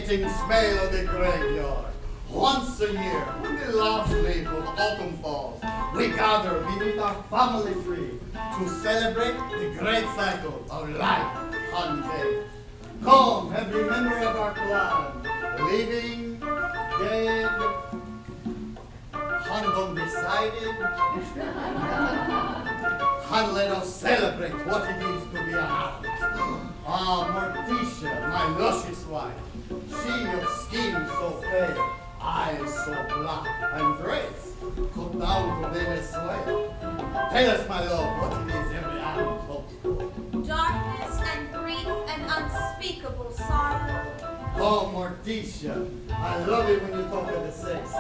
suffocating smell of the graveyard. Once a year, when the last leaf of autumn falls, we gather beneath our family tree to celebrate the great cycle of life and death. Come, every member of our clan, living, dead, and undecided, and let us celebrate what it is to be an Addams. Ah, Morticia, my luscious wife, she of skin so fair, eyes so black, and dress cut down to Venezuela. Tell us, my love, what it is every Addams hopes for. Darkness and grief and unspeakable sorrow. Oh, Morticia, I love it when you talk of the sex.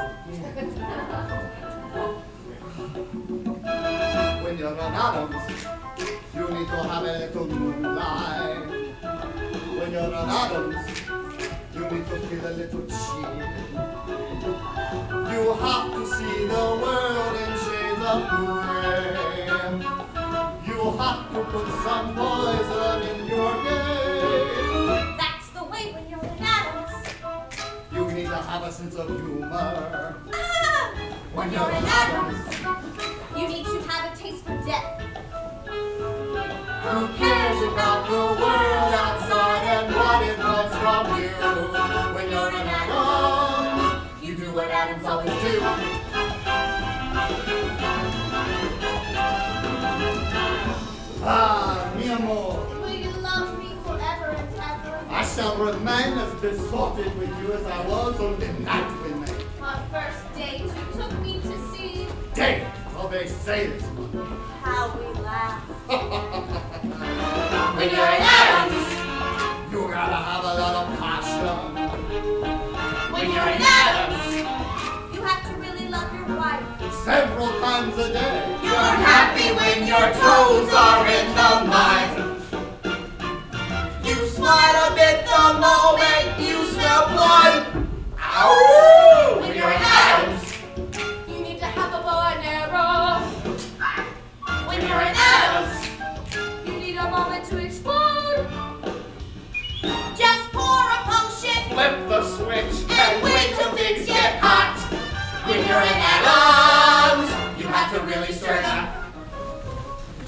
When you're an Addams, you need to have a little moonlight. When you're an Addams, you need to feel a little chill. You have to see the world in shades of gray. You have to put some poison in your day. That's the way when you're an Addams. You need to have a sense of humor. When you're an Addams, you need to have a taste for death. Who cares about the world outside and what it wants from you? When you're an Addams, you do what Addams always do. Ah, mi amor. Will you love me forever and ever? I shall remain as besotted with you as I was on the night we met. Our first date, you took me to see Date of a salesman. how we laugh. When you're an Addams, you gotta have a lot of passion. When you're an Addams, you have to really love your wife. Several times a day. You're happy when your toes are in the mud. You smile a bit the moment you smell blood. Ow! When you're an Addams, You need to have a bow and arrow. when you're an Addams, You need a moment to explode. just pour a potion, flip the switch, and wait till things get hot. When you're an Addams, you have to really stir the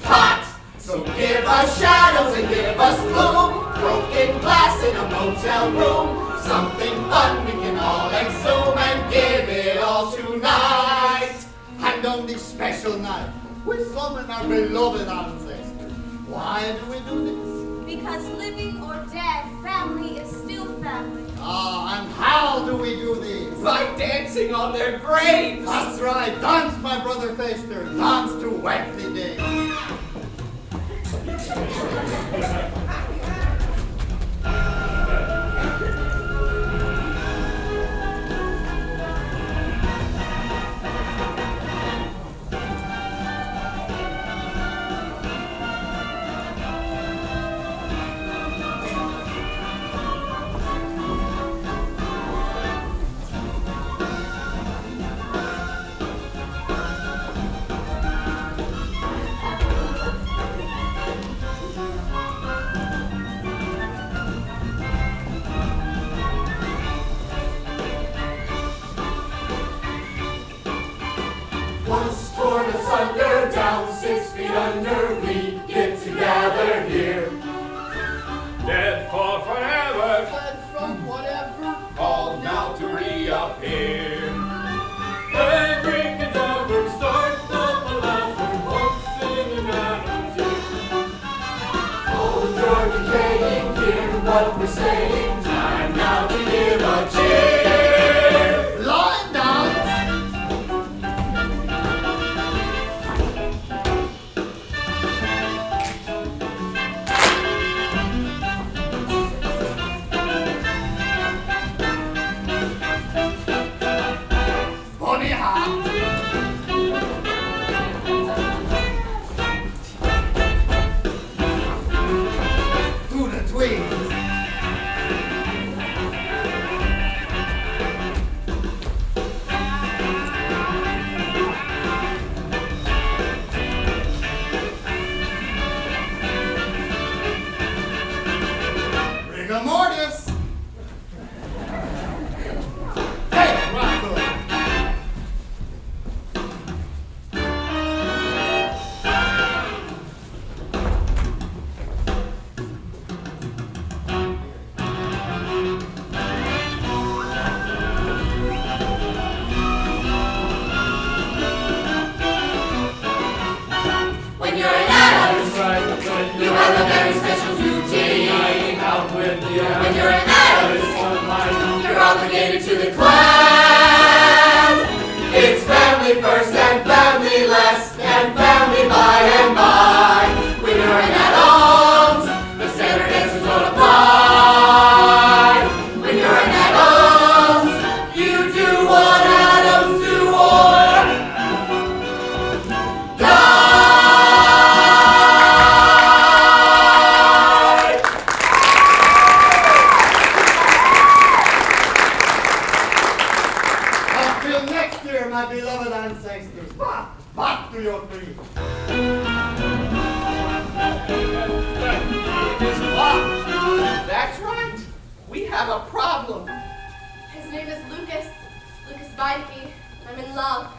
pot. So give us shadows and give us gloom, broken glass in a motel room, something fun we can all exhume and give it all tonight. And on this special night, we summon our beloved ancestors. Why do we do this? Because living or dead, family is still family. Ah, and how do we do this? By dancing on their graves. That's right, dance, my brother Faster, dance to wet the day. made it to the clan. It's family first and family last, and family by and by. When you're in Addams, the standard answers don't apply. When you're in Addams, you do what Addams do or die. Until next year, my beloved ancestors, back to your creed. That's right. We have a problem. His name is Lucas. Lucas Beinecke. I'm in love.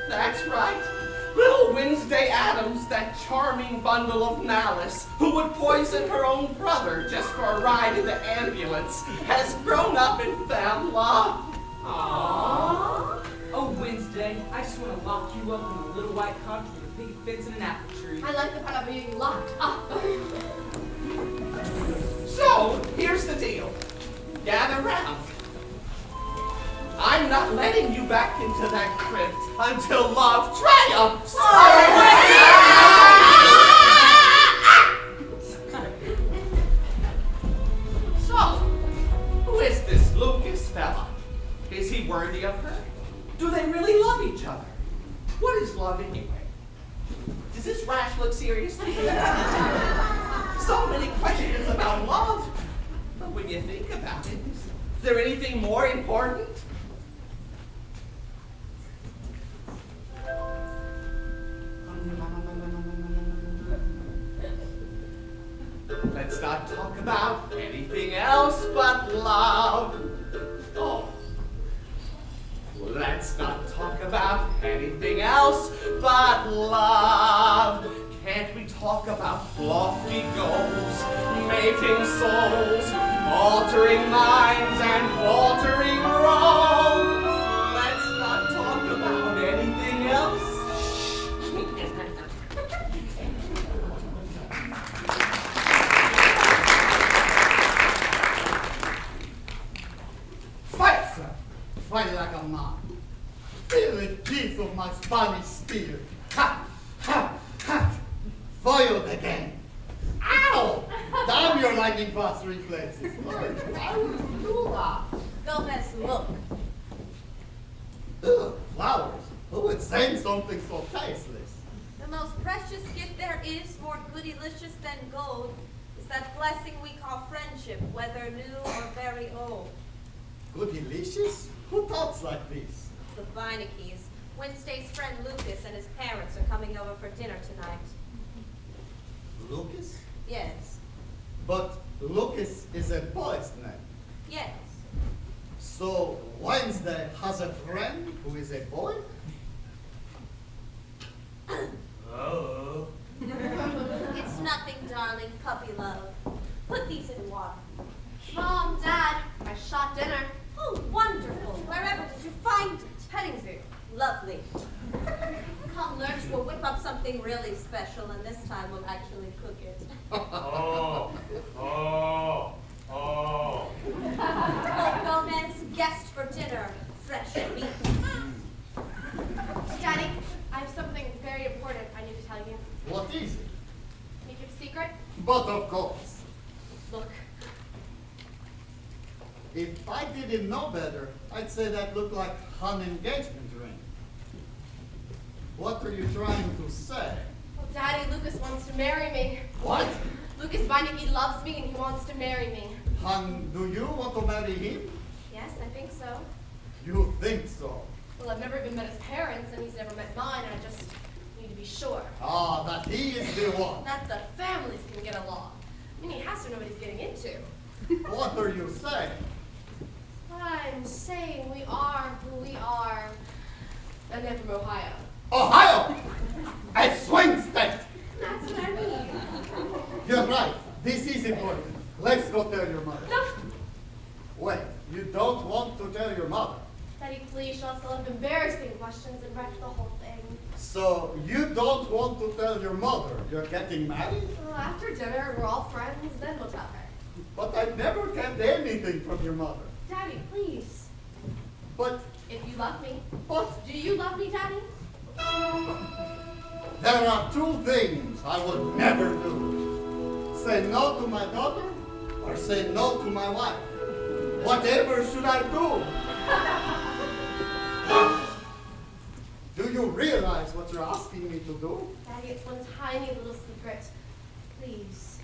That's right. Little Wednesday Addams, that charming bundle of malice, who would poison her own brother just for a ride in the ambulance, has grown up and found love. Aww. Oh, Wednesday, I just want to lock you up in a little white country with piggy fits and an apple tree. I like the part of being locked up. So, here's the deal. Gather round. I'm not letting you back into that crypt until love triumphs. So, who is this Lucas fella? Is he worthy of her? Do they really love each other? What is love anyway? Does this rash look serious to you? So many questions about love. But when you think about it, is there anything more important? Let's not talk about anything else but love. Oh. Let's not talk about anything else but love. Can't we talk about lofty goals, making souls, altering minds, and faltering wrongs? Let's not talk about anything else. Fight, sir. Fight like a man. Feel the teeth of my Spanish steel. Ha! Ha! Ha! Foiled again. Ow! Damn your lightning fast reflexes. Why would you do that? Gomez, look. Ugh, flowers. Who would send something so tasteless? The most precious gift there is, more goodylicious than gold, is that blessing we call friendship, whether new or very old. Good delicious? Who talks like this? The Beineckes. Wednesday's friend Lucas and his parents are coming over for dinner tonight. Lucas? Yes. But Lucas is a boy's name. Yes. So Wednesday has a friend who is a boy? Oh. It's nothing, darling. Puppy love. Put these in water. Mom, Dad, I shot dinner. Oh, wonderful. Wherever did you find it? Petting zoo. Lovely. Come, Lurch, we'll whip up something really special, and this time we'll actually cook it. Oh. Oh, Gomez, guest for dinner. Fresh meat. Daddy, I have something very important I need to tell you. What is it? Can you keep a secret? But of course. Look, If I didn't know better, I'd say that looked like an engagement ring. What are you trying to say? well, Daddy, Lucas wants to marry me. What? Lucas Beinecke loves me and he wants to marry me. And do you want to marry him? Yes, I think so. You think so? Well, I've never even met his parents and he's never met mine, and I just need to be sure Ah, that he is the one. that the families can get along. I mean, he has to know what he's getting into. What are you saying? I'm saying we are who we are. And they're from Ohio. Ohio! A swing state! That's what I mean. You're right. This is important. Let's go tell your mother. No, Wait, you don't want to tell your mother? Daddy, please, she'll ask a lot of embarrassing questions and wreck the whole thing. So you don't want to tell your mother you're getting married? Well, after dinner, we're all friends, then we'll tell her. But I never kept anything from your mother. Daddy, please. But, If you love me. but, Do you love me, Daddy? there are two things I would never do. Say no to my daughter or say no to my wife. Whatever should I do? Do you realize what you're asking me to do? Daddy, it's one tiny little secret. Please.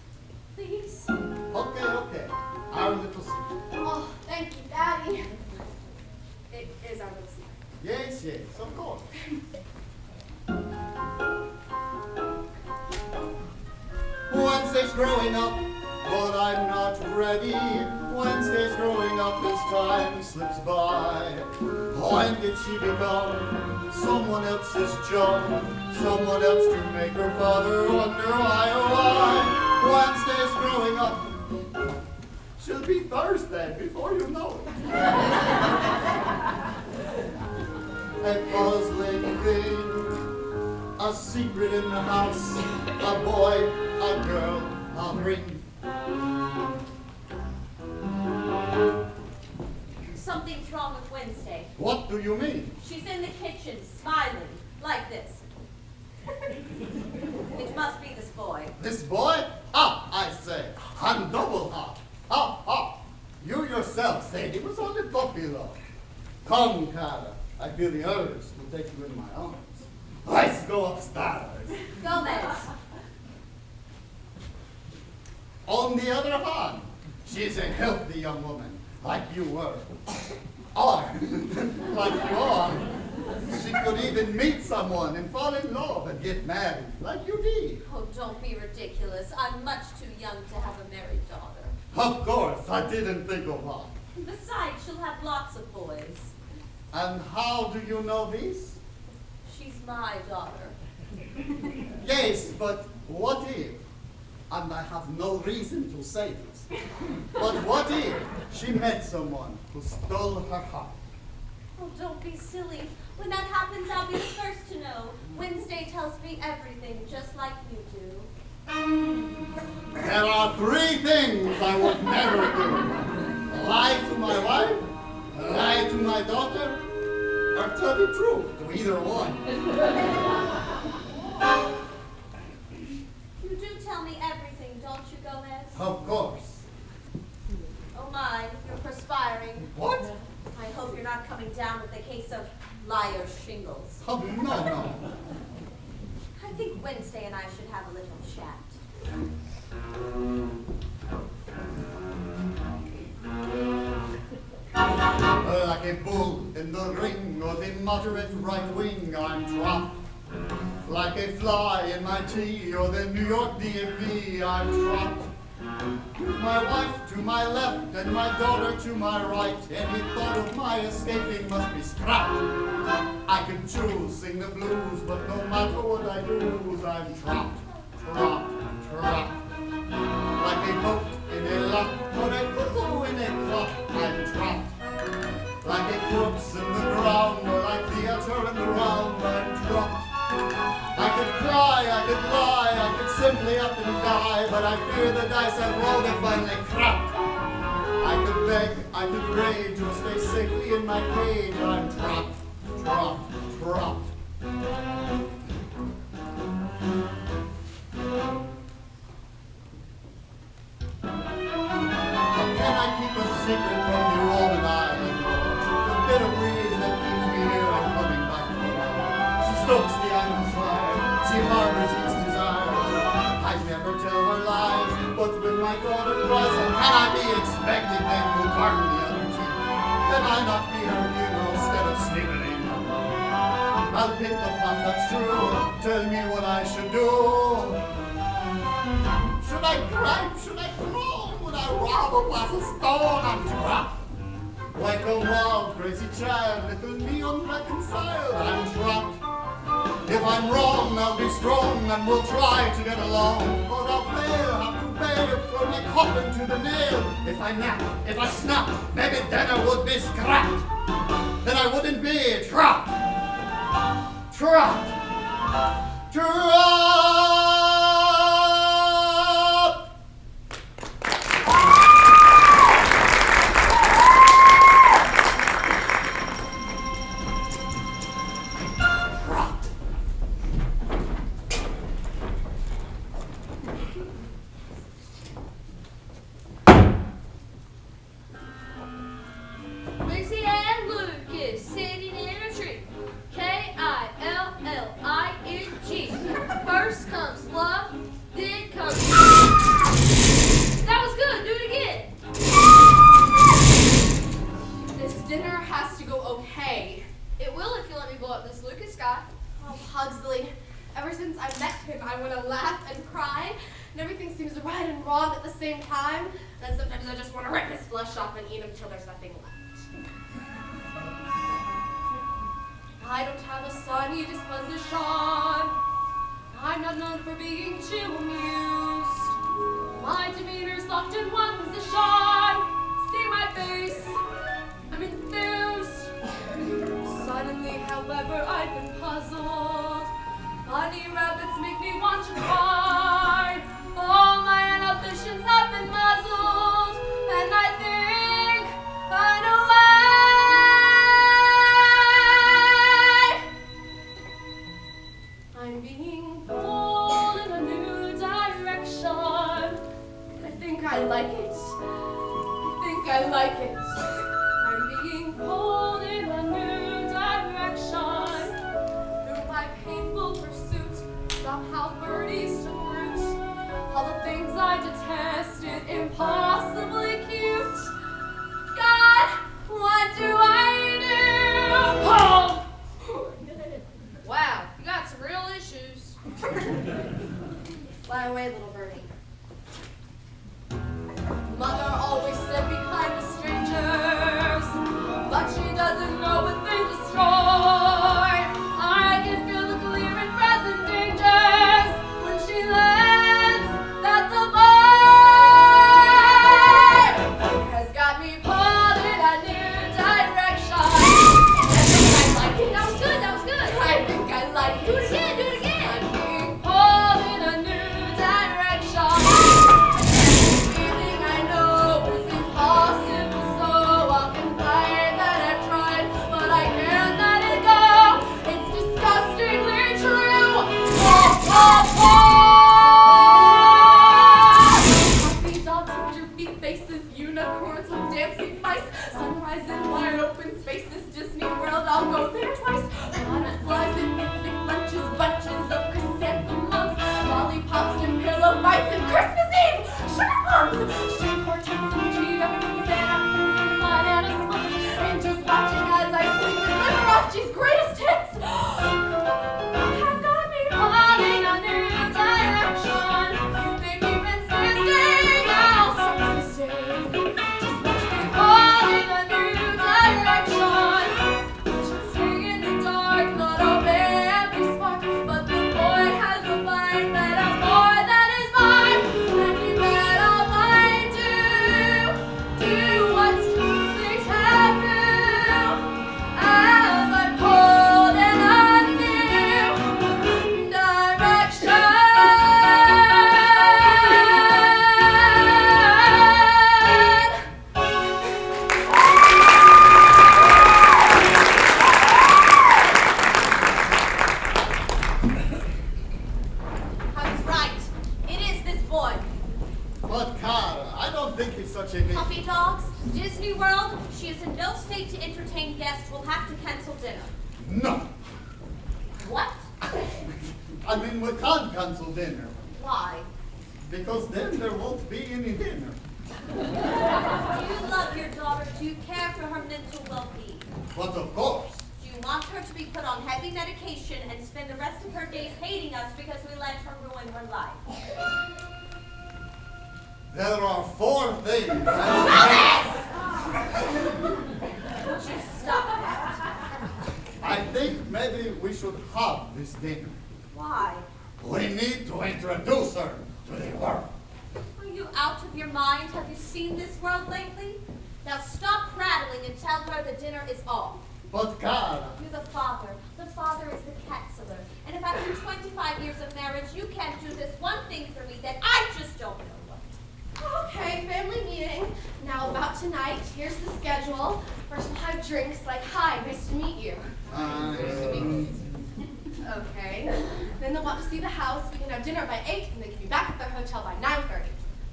Please. Okay, okay. Our little secret. Oh, thank you, Daddy. It is our little secret. Yes, yes, of course. Wednesday's growing up, but I'm not ready. Wednesday's growing up as time slips by. When did she become someone else's job? Someone else to make her father wonder why, oh why? Wednesday's growing up. She'll be Thursday before you know it. A puzzling thing, a secret in the house, a boy, a girl, a ring. Something's wrong with Wednesday. What do you mean? She's in the kitchen, smiling, like this. It must be this boy. This boy? Ah, I say, I'm double hot. Ah, ah. You yourself said it was only puppy love. Come, Cara, I feel the urge to take you in my arms. Let's go upstairs. Gomez. On the other hand, she's a healthy young woman, like you were. Or, like you are. She could even meet someone and fall in love and get married, like you did. Oh, don't be ridiculous. I'm much too young to have a married daughter. Of course, I didn't think of that. Besides, she'll have lots of boys. And how do you know this? She's my daughter. Yes, but what if, and I have no reason to say this, but what if she met someone who stole her heart? Oh, don't be silly. When that happens, I'll be the first to know. Wednesday tells me everything, just like you do. There are three things I would never do. Lie to my wife, lie to my daughter, or tell the truth to either one. You do tell me everything, don't you, Gomez? Of course. Oh my, you're perspiring. What? I hope you're not coming down with a case of liar's shingles. Oh, no, no. I think Wednesday and I should have a little chat. Like a bull in the ring of the moderate right wing, I'm trapped. Like a fly in my tea or the New York DMV, I'm trapped. My wife to my left and my daughter to my right. Any thought of my escaping must be scrapped. I can choose, sing the blues, but no matter what I lose, I'm trapped, trapped, trapped. Like a boat in a lock or a cuckoo in a clock, I'm trapped. Like a corpse in the ground or like theater in the round, I'm trapped. I could cry, I could lie, I could simply up and die, but I fear the dice I rolled are finally cracked. I could beg, I could rage, or stay safely in my cage. I'm trapped, trapped, trapped. How can I keep a secret from the Roman island? The bitter breeze that keeps me here and coming back to her. She stokes the animal's fire, she harbors each desire. I never tell her lies, but when my daughter cries, can I be expecting them to turn the other cheek? Can I not be her hero instead of sleeping in? I'll pick the pot that's true, tell me what I should do. Should I gripe, should I crawl, would I rob or pass a stone? I'm trapped. Like a wild, crazy child, little me unreconciled, I'm trapped. If I'm wrong, I'll be strong and we'll try to get along. But I'll fail, have to bail, throw my coffin to the nail. If I nap, if I snap, maybe then I would be scrapped. Then I wouldn't be trapped. Trapped. Trapped. dinner has to go okay. It will if you let me blow up this Lucas guy. Oh, Pugsley. Ever since I met him, I want to laugh and cry, and everything seems right and wrong at the same time. And sometimes I just want to rip his flesh off and eat him till there's nothing left. I don't have a sunny disposition. I'm not known for being too amused. My demeanor's locked in one position. See my face? I'm enthused. Suddenly, however, I've been puzzled. Bunny rabbits make me want to cry. All my inhibitions have been muzzled, and I think I know why. I'm being pulled in a new direction. I think I like it. I think I like it. I'm being pulled in a new direction. Through my painful pursuit, somehow birdies took root. All the things I detested, impossibly cute. God, what do I do? Wow, you got some real issues. Fly away, little birdie. Mother always said be kind to strangers, but she doesn't know what they destroy. I can feel the clear and present dangers when she lands that the boy has got me pulled in a new direction. I like it. That was good, that was good. I think I like it. Do it again, do it again. I'm being pulled in a new direction. Everything I know is impossible, so I'll confide that I've tried, but I can't let it go. It's disgustingly true. Puppy dogs, ginger feet faces, unicorns with dancing mice, sunrise in wide open spaces, Disney World, I'll go there twice. Butterflies and picnic lunches, bunches of chrysanthemums, lollipops and pillow fights and Christmas Eve, sugar plums, string quartets and geodes, and banana splits, angels watching as I sleep in Liberace's greatest hits. Have got me falling a new direction. They keep insisting I'll subsist. Just watch me falling a new direction. Should stay in the dark, not obey every spark, but the boy has a mind that has more than is mine, and he bet I'll find do what's truly taboo, as I pulled in a new direction. I was right. It is this boy. But Cara, I don't think he's such a big... Puppy dogs, Disney World, she is in no state to entertain guests. We'll have to cancel dinner. No. What? I mean, we can't cancel dinner, Why? because then there won't be any dinner. Do you love your daughter? Do you care for her mental well-being? But of course, Do you want her to be put on heavy medication and spend the rest of her days hating us because we let her ruin her life? there are 4 things. Would you stop that? I think maybe we should have this dinner. Why? We need to introduce her to the world. Are you out of your mind? Have you seen this world lately? Now stop prattling and tell her the dinner is off. But Cara, You're the father. The father is the catseller. And if after 25 years of marriage you can't do this one thing for me, then I just don't know what. Okay, family meeting. Now about tonight, here's the schedule. First we'll have drinks like, hi, nice to meet you. Okay. Then they'll want to see the house. We can have dinner by 8, and they can be back at their hotel by 9:30.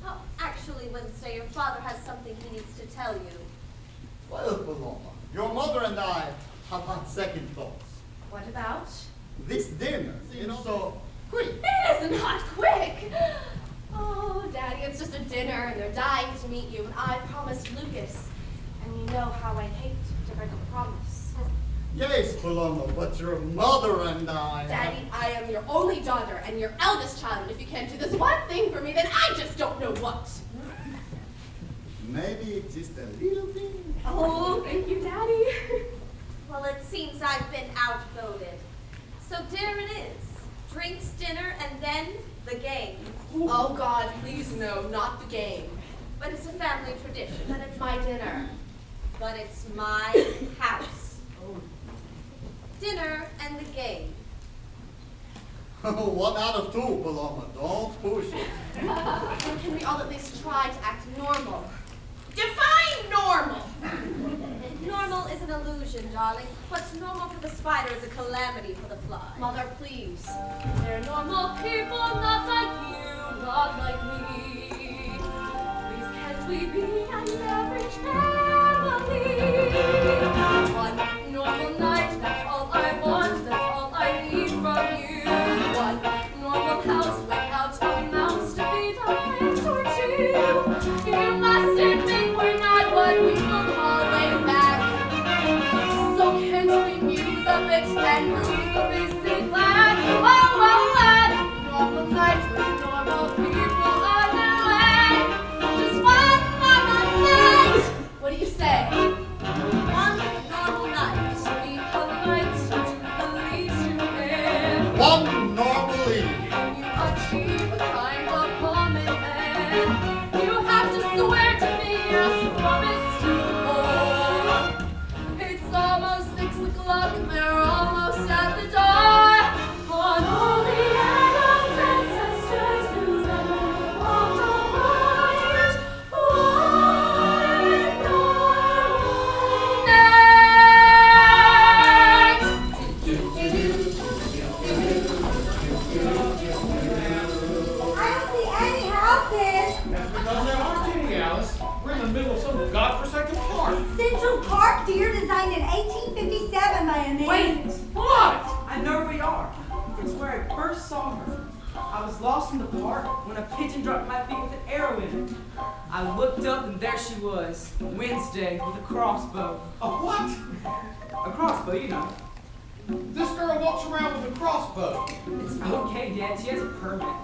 Oh, actually, Wednesday, your father has something he needs to tell you. well, Paloma, your mother and I have had second thoughts. What about? This dinner seems so quick. It is not quick. Oh, Daddy, it's just a dinner, and they're dying to meet you, and I promised Lucas. And you know how I hate to break a promise. Yes, Paloma, but your mother and I... Daddy, I am your only daughter and your eldest child, and if you can't do this one thing for me, then I just don't know what. Maybe it's just a little thing. Oh, thank you, Daddy. Well, it seems I've been outvoted. So there it is. Drinks, dinner, and then the game. Oh, God, please no, not the game. But it's a family tradition. But it's my dinner. But it's my house. Oh. Dinner and the game. One out of two, Paloma. Don't push it. Then can we all at least try to act normal? Define normal! Normal is an illusion, darling. What's normal for the spider is a calamity for the fly. Mother, please. They're normal people, not like you, not like me. Please can't we be an average family? One normal night, that's all I want, that's all I need from you. One normal house without a mouse to feed a pet or two. You must admit we're not what people call way back. So can't we muse a bit and lose the basic lack? Normal night with normal people underway. Just one normal night. What do you say? One normal night. Be polite to the least you can. One normal evening. You achieve a kind of common end. You have to swear to me as promised to the poor. It's almost 6 o'clock, they're almost at the door. On all the Addams ancestors who never walked alone. One normal night. I don't see any houses. That's because there aren't any, Alice. We're in the middle of some godforsaken park. Central Park, dear, designed in 1857 by a man. Wait! What? I know where we are. It's where I first saw her. I was lost in the park when a pigeon dropped my feet with an arrow in it. I looked up and there she was, Wednesday, with a crossbow. A what? A crossbow, you know. This girl walks around with a crossbow. It's okay, Dad. She has a permit.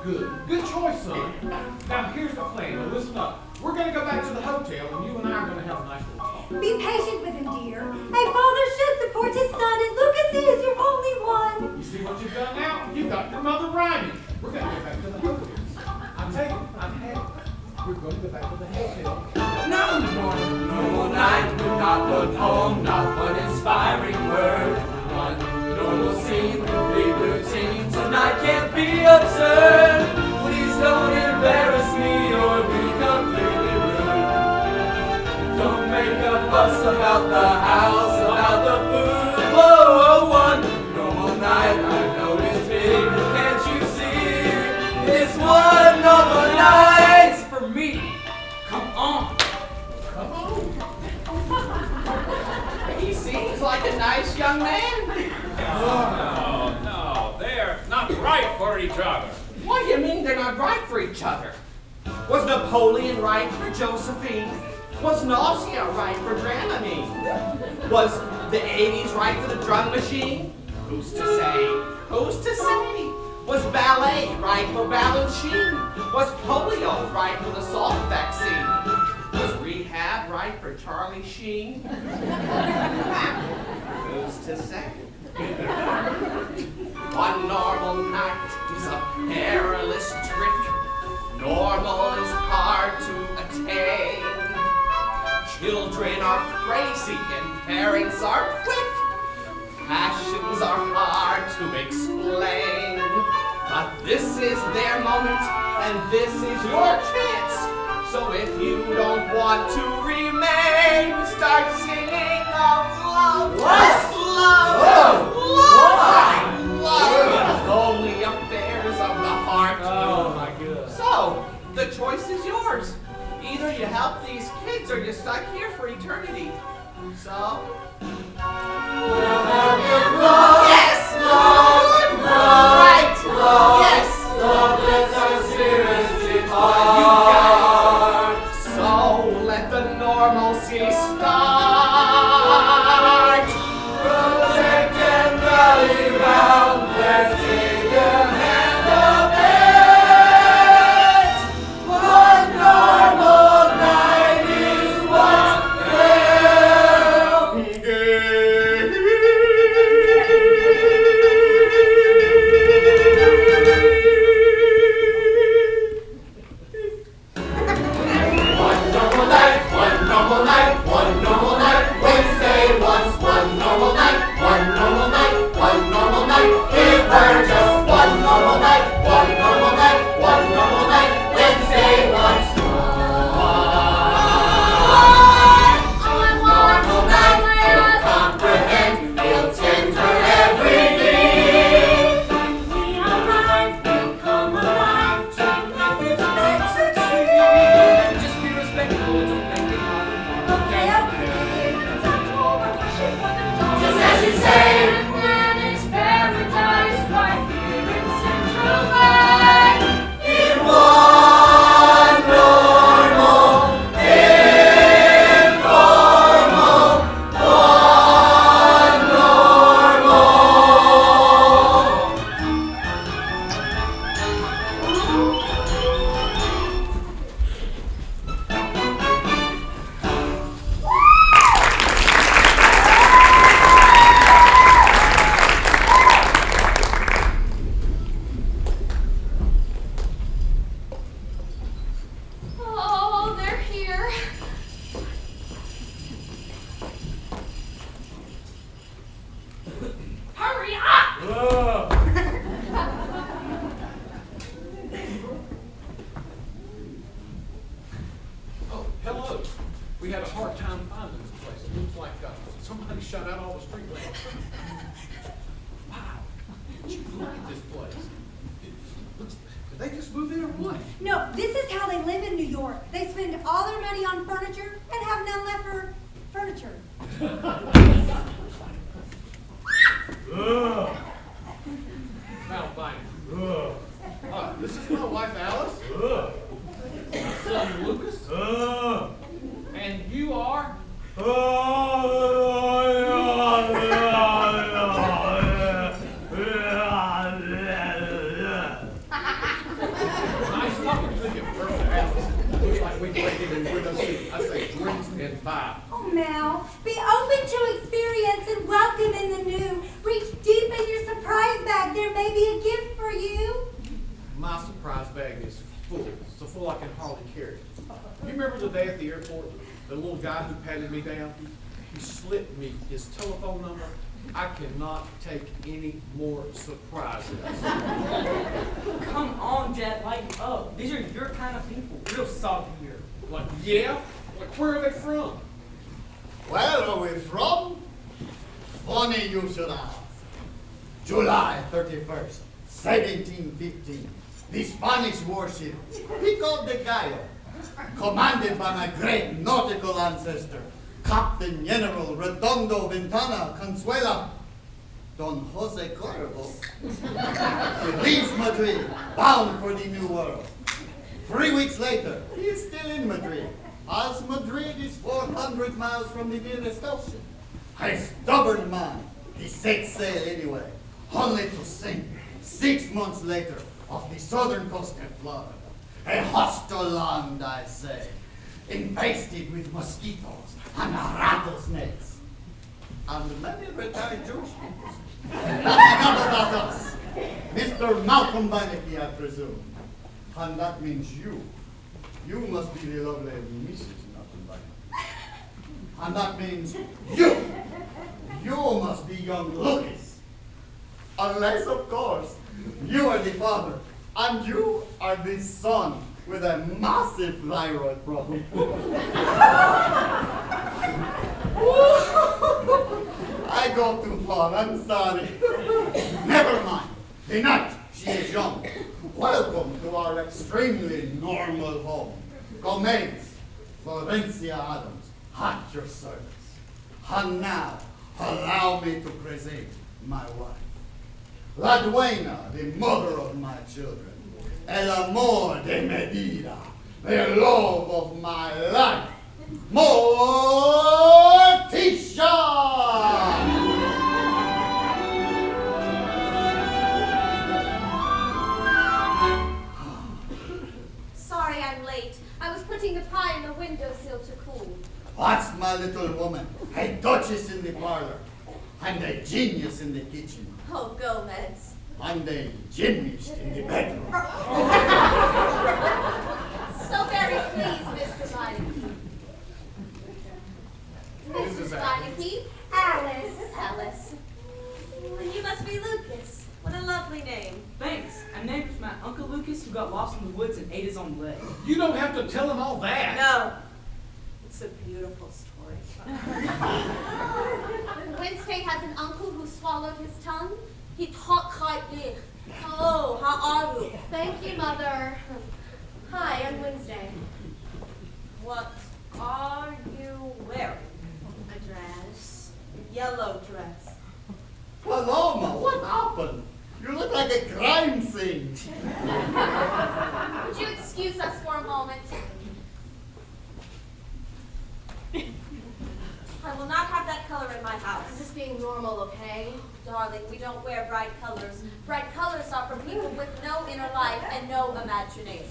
Good. Good choice, son. Now, here's the plan. Now, listen up. We're going to go back to the hotel, and you and I are going to have a nice little talk. Be patient with him, dear. A father should support his son, and Lucas is your only one. You see what you've done now? You've got your mother rhyming. We're going to go back to the hotel. I'm telling you, I'm happy. We're going to go back to the hotel. No normal night without one poem, not one inspiring word. One normal scene, complete routine. Tonight can't be absurd. Please don't embarrass me or be completely rude. Don't make a fuss about the house, about the food. Whoa, one normal night. I know it's big, but can't you see? It's one normal night. It's for me. Come on. Come on. He seems like a nice young man. No, they're not right for each other. What do you mean they're not right for each other? Was Napoleon right for Josephine? Was nausea right for Dramamine? Was the 80s right for the drug machine? Who's to say? Who's to say? Was ballet right for Balanchine? Was polio right for the salt vaccine? Was rehab right for Charlie Sheen? Who's to say? One normal night is a perilous trick. Normal is hard to attain. Children are crazy and parents are quick. Passions are hard to explain. But this is their moment and this is your chance. So if you don't want to remain, start singing of love. What? Love. Love. Love. Lonely affairs of the heart. Oh my God. So, the choice is yours. Either you help these kids or you're stuck here for eternity. So? Yes! Love! Right! Yes! Love lets our spirits depart. You got it. So let the see start. Protect and rally round, let's take a hand up it. One normal night is what they'll One normal night, one normal night, one normal night. Wednesday once, one normal night, one normal night, one normal night. Give her just one normal night, one normal night, one normal night. Wednesday once, one normal night. He'll comprehend, he'll tend her every need. We arrive, we'll come alive to make this night succeed. Just be respectful, don't make it hard. Okay, that's all we're pushing for the dawn. Just as you say. And it's paradise right here in Central Bay. In one normal, informal, one normal. Oh, they're here. Hurry up! Oh, hello. We had a hard time finding this place. It looks like somebody shut out all the street lamps. Wow. Would you look at this place? Did they just move in or what? No, this is how they live in New York. They spend all their money on furniture and have none left for furniture. Malfighting. This is my wife Alice. My son Lucas. And you are? Nice talking to you, Mr. Alice. Looks like we waited in window seat. I say drinks and vibe. Oh, Mal, be open to experience and welcome in the new. Reach deep in your surprise bag. There may be a gift for you. My surprise bag is full, so full I can hardly carry it. You remember the day at the airport, the little guy who patted me down? He slipped me his telephone number. I cannot take any more surprises. Come on, Dad, lighten up. These are your kind of people. Real salty here. Like, yeah? Like, where are they from? Where are we from? Funny you should ask. July 31st, 1715. The Spanish warship Pico de Gallo, commanded by my great nautical ancestor, Captain General Redondo Ventana Consuela, Don Jose Cuervo, leaves Madrid, bound for the New World. 3 weeks later, he is still in Madrid, as Madrid is 400 miles from the nearest ocean. A stubborn man, he set sail anyway, only to sink 6 months later off the southern coast of Florida. A hostile land, I say, infested with mosquitoes and rattlesnakes. And many retired Jewish people. Nothing about us. Mr. Malcolm Bannicky, I presume. And that means you. You must be the lovely Mrs. Malcolm Bannicky. And that means you. You must be young Lucas. Unless, of course, you are the father, and you are the son with a massive thyroid problem. I go too far, I'm sorry. Never mind. The night, she is young. Welcome to our extremely normal home. Gomez, Florencia Addams, at your service. And now, allow me to present my wife. La Duena, the mother of my children. El amor de mi vida, the love of my life. Morticia! Sorry I'm late. I was putting the pie in the windowsill to cool. What's my little woman? A duchess in the parlor, and a genius in the kitchen, Oh, Gomez. and a gymnast in the bedroom. So very pleased, Mr. Meineke. Mrs. Meineke? Alice. Alice. And you must be Lucas. What a lovely name. Thanks. I'm named for my Uncle Lucas who got lost in the woods and ate his own leg. You don't have to tell him all that. No. It's a beautiful story. Wednesday has an uncle who swallowed his tongue. He talked like this. Hello, how are you? Thank you, Mother. Hi, I'm Wednesday. What are you wearing? A dress. Yellow dress. Paloma, what happened? You look like a crime scene. Would you excuse us for a moment? I will not have that color in my I'm house. just being normal, okay? Darling, we don't wear bright colors. Bright colors are for people with no inner life and no imagination.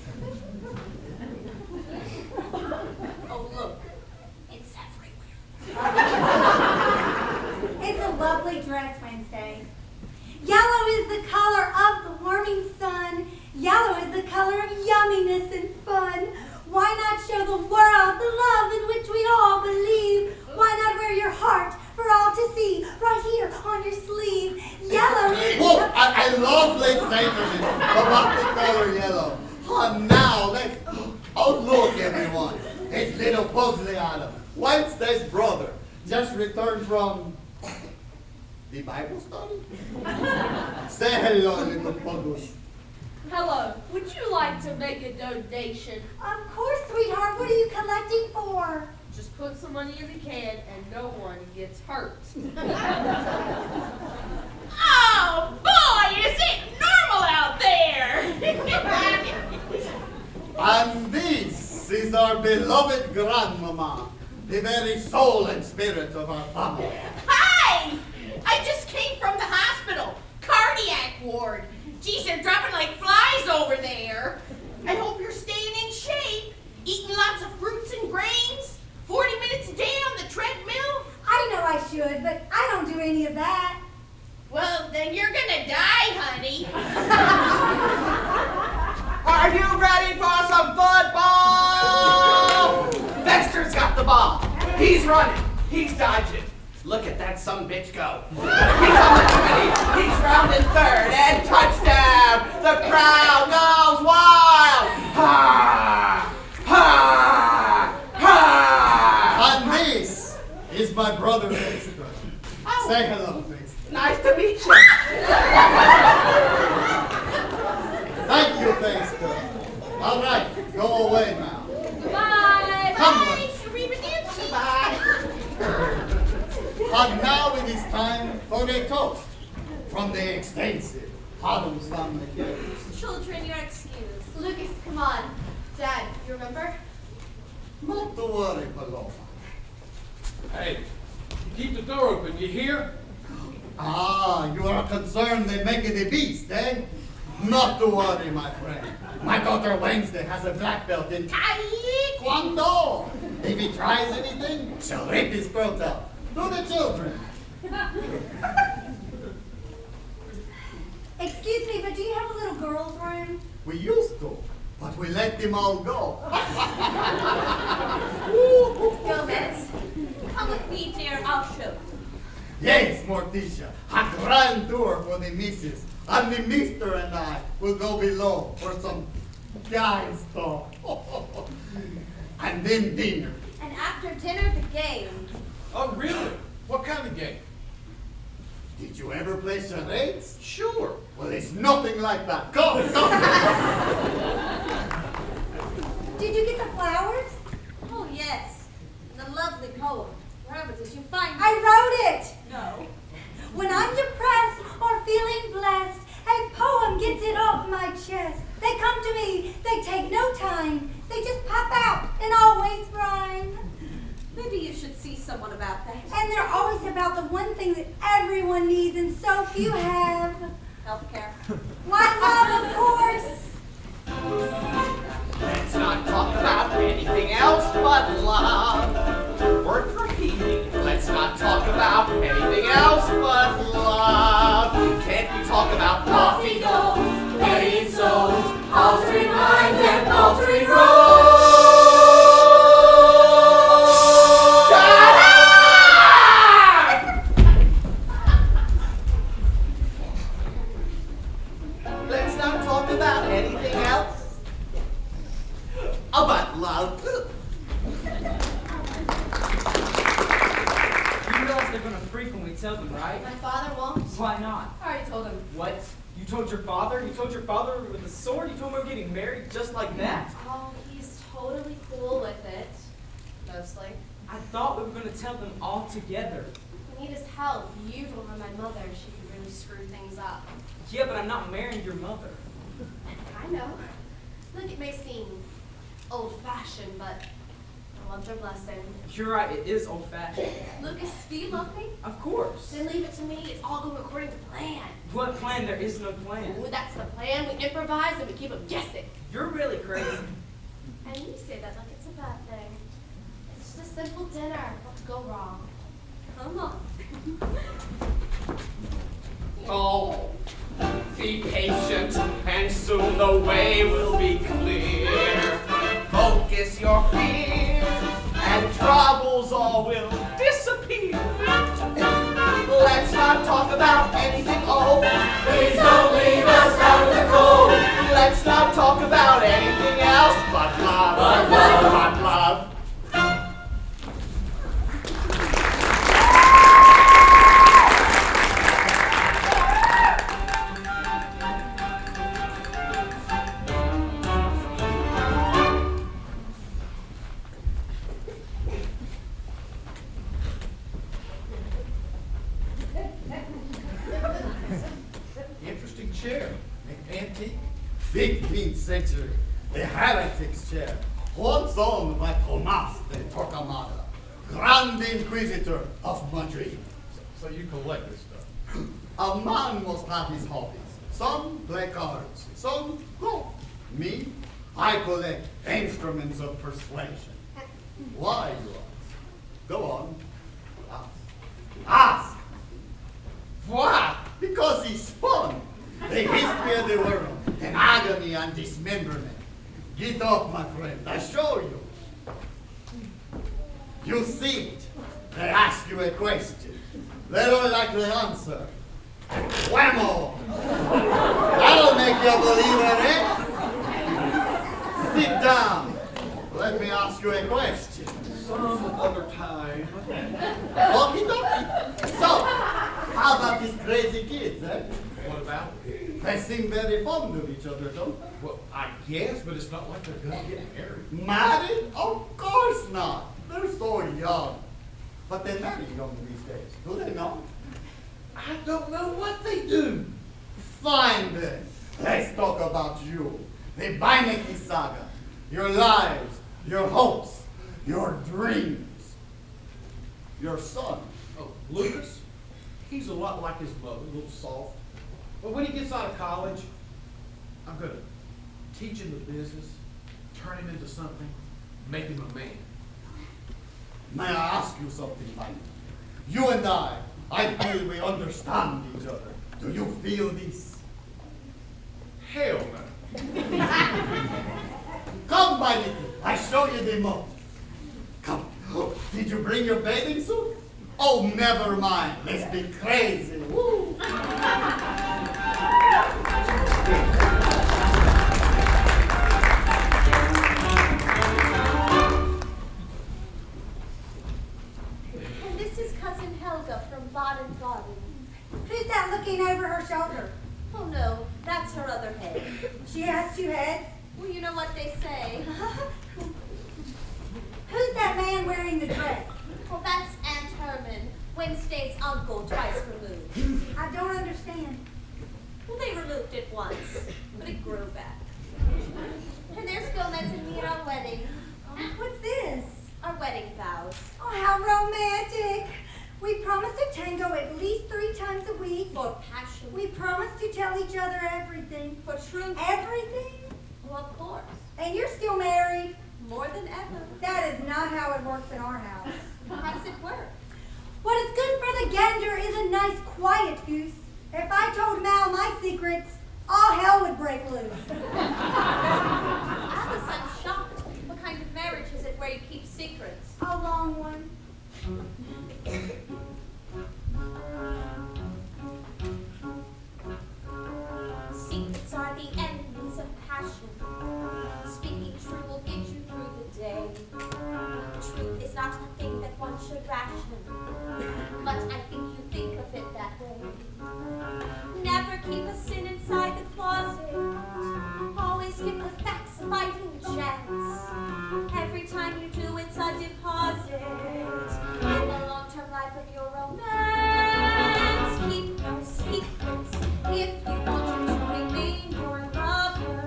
Oh, look. It's everywhere. It's a lovely dress, Wednesday. Yellow is the color of the warming sun. Yellow is the color of yumminess and fun. Why not show the world the love in which we all believe? Why not wear your heart for all to see, right here on your sleeve? Yellow is Look, I love late statement about the color yellow. Oh, now let's. Oh, look, everyone. It's little Pugsley Addams, Wednesday's brother, just returned from the Bible study. Say hello, little Pugsley. Hello. Would you like to make a donation? Of course, sweetheart. What are you collecting for? Just put some money in the can and no one gets hurt. Oh, boy, is it normal out there! And this is our beloved grandmama, the very soul and spirit of our family. Hi! I just came from the hospital. Cardiac ward. Geez, they're dropping like flies over there. I hope you're staying in shape. Eating lots of fruits and grains. 40 minutes a day on the treadmill. I know I should, but I don't do any of that. Well, then you're gonna die, honey. Are you ready for some football? Dexter's got the ball. He's running. He's dodging. Look at that sumbitch go. He's on the 20. He's rounding third and touchdown. The crowd goes wild. Ha! Ha! Ha! And this is my brother, Dexter. Oh. Say hello, Dexter. Nice to meet you. Thank you, Dexter. All right, go away now. Bye. Come on. Bye. And now it is time for a toast from the extensive Addams family case. Children, you're excused. Lucas, come on. Dad, you remember? Not to worry, Paloma. Hey, keep the door open, you hear? Ah, you are concerned they make it a beast, eh? Not to worry, my friend. My daughter Wednesday has a black belt in Taekwondo. If he tries anything, she'll rip his throat out. To the children. Excuse me, but do you have a little girl's room? We used to, but we let them all go. Gomez, come with me, dear. I'll show you. Yes, Morticia, a grand tour for the missus. And the mister and I will go below for some guys talk. And then dinner. And after dinner, the game. Oh, really? What kind of game? Did you ever play charades? Sure. Well, it's nothing like that. Go, go. Did you get the flowers? Oh, yes. And the lovely poem. Wherever did you find it? I wrote it. No. When I'm depressed or feeling blessed, a poem gets it off my chest. They come to me, they take no time. They just pop out and always rhyme. Maybe you should see someone about that. And they're always about the one thing that everyone needs and so few have. Healthcare. Why, love, of course. Let's not talk about anything else but love. Worth repeating. Let's not talk about anything else but love. Can't we talk about lofty goals, vain souls, altering minds, and altering roads? Shut up! Let's not talk about anything else but love. You realize they're gonna freak when we tell them, right? My father won't. Why not? I already told him. What? You told your father? You told your father with a sword? You told him we're getting married just like that? Oh, he's totally cool with it. Mostly. I thought we were gonna tell them all together. We need his help. You told her my mother. She could really screw things up. Yeah, but I'm not marrying your mother. I know. Look, it may seem old-fashioned, but I want their blessing. You're right, it is old-fashioned. Lucas, do you love me? Of course. Then leave it to me. It's all going according to plan. What plan? There is no plan. Ooh, that's the plan. We improvise and we keep them guessing. You're really crazy. And you say that like it's a bad thing. It's just a simple dinner. What could go wrong? Come on. Oh, be patient, and soon the way will be clear. Focus your fears, and troubles all will disappear. Let's not talk about anything old. Please don't leave us out in the cold. Let's not talk about anything else but love. But love. But love. Interesting chair. Antique. 15th century. The heretic's chair. Once owned by Tomás de Torquemada, Grand Inquisitor of Madrid. So you collect this stuff. A man must have his hobbies. Some play cards, some golf. Me, I collect instruments of persuasion. Why, you ask? Go on. Ask. Ask! Why? Because it's fun. The history of the world, and agony and dismemberment. Get up, my friend. I show you. You see it. They ask you a question. They don't like the answer. Whammo! That'll make you a believer, eh? Sit down. Let me ask you a question. Some other time. Okie dokie. So, how about these crazy kids, eh? What about? They seem very fond of each other, don't they? Well, I guess, but it's not like they're gonna get married. Married? Of course not. They're so young. But they marry young these days, do they not? I don't know what they do. Fine then. Let's talk about you. The Beinecke saga. Your lives, your hopes, your dreams. Your son. Oh, Lucas? He's a lot like his mother, a little soft. But when he gets out of college, I'm gonna teach him the business, turn him into something, make him a man. May I ask you something, Beinecke? You and I feel we understand each other. Do you feel this? Hell no. Come, Beinecke. I show you the moat. Come. Did you bring your bathing suit? Oh, never mind. Let's be crazy. Woo. And this is Cousin Helga from Baden-Baden. Who's that looking over her shoulder? Oh no, that's her other head. She has two heads. Well, you know what they say. Who's that man wearing the dress? Well, that's Aunt Herman, Wednesday's uncle, twice removed. I don't understand. Well, they removed it once, but it grew back. And there's Gomez and me at our wedding. What's this? Our wedding vows. Oh, how romantic. We promise to tango at least 3 times a week. For passion. We promise to tell each other everything. For truth. Everything? Well, of course. And you're still married? More than ever. That is not how it works in our house. How does it work? What is good for the gander is a nice quiet goose. If I told Mal my secrets, all hell would break loose. Alice, I'm shocked. What kind of marriage is it where you keep secrets? A long one. Secrets are the enemies of passion. Speaking true will get you through the day. Truth is not a thing that one should ration, but I think you think of it that way. Never keep a sin inside the closet. Always give the facts a fighting chance. Every time you do, it's a deposit in the long-term life of your romance. Keep no secrets if you want to remain your lover.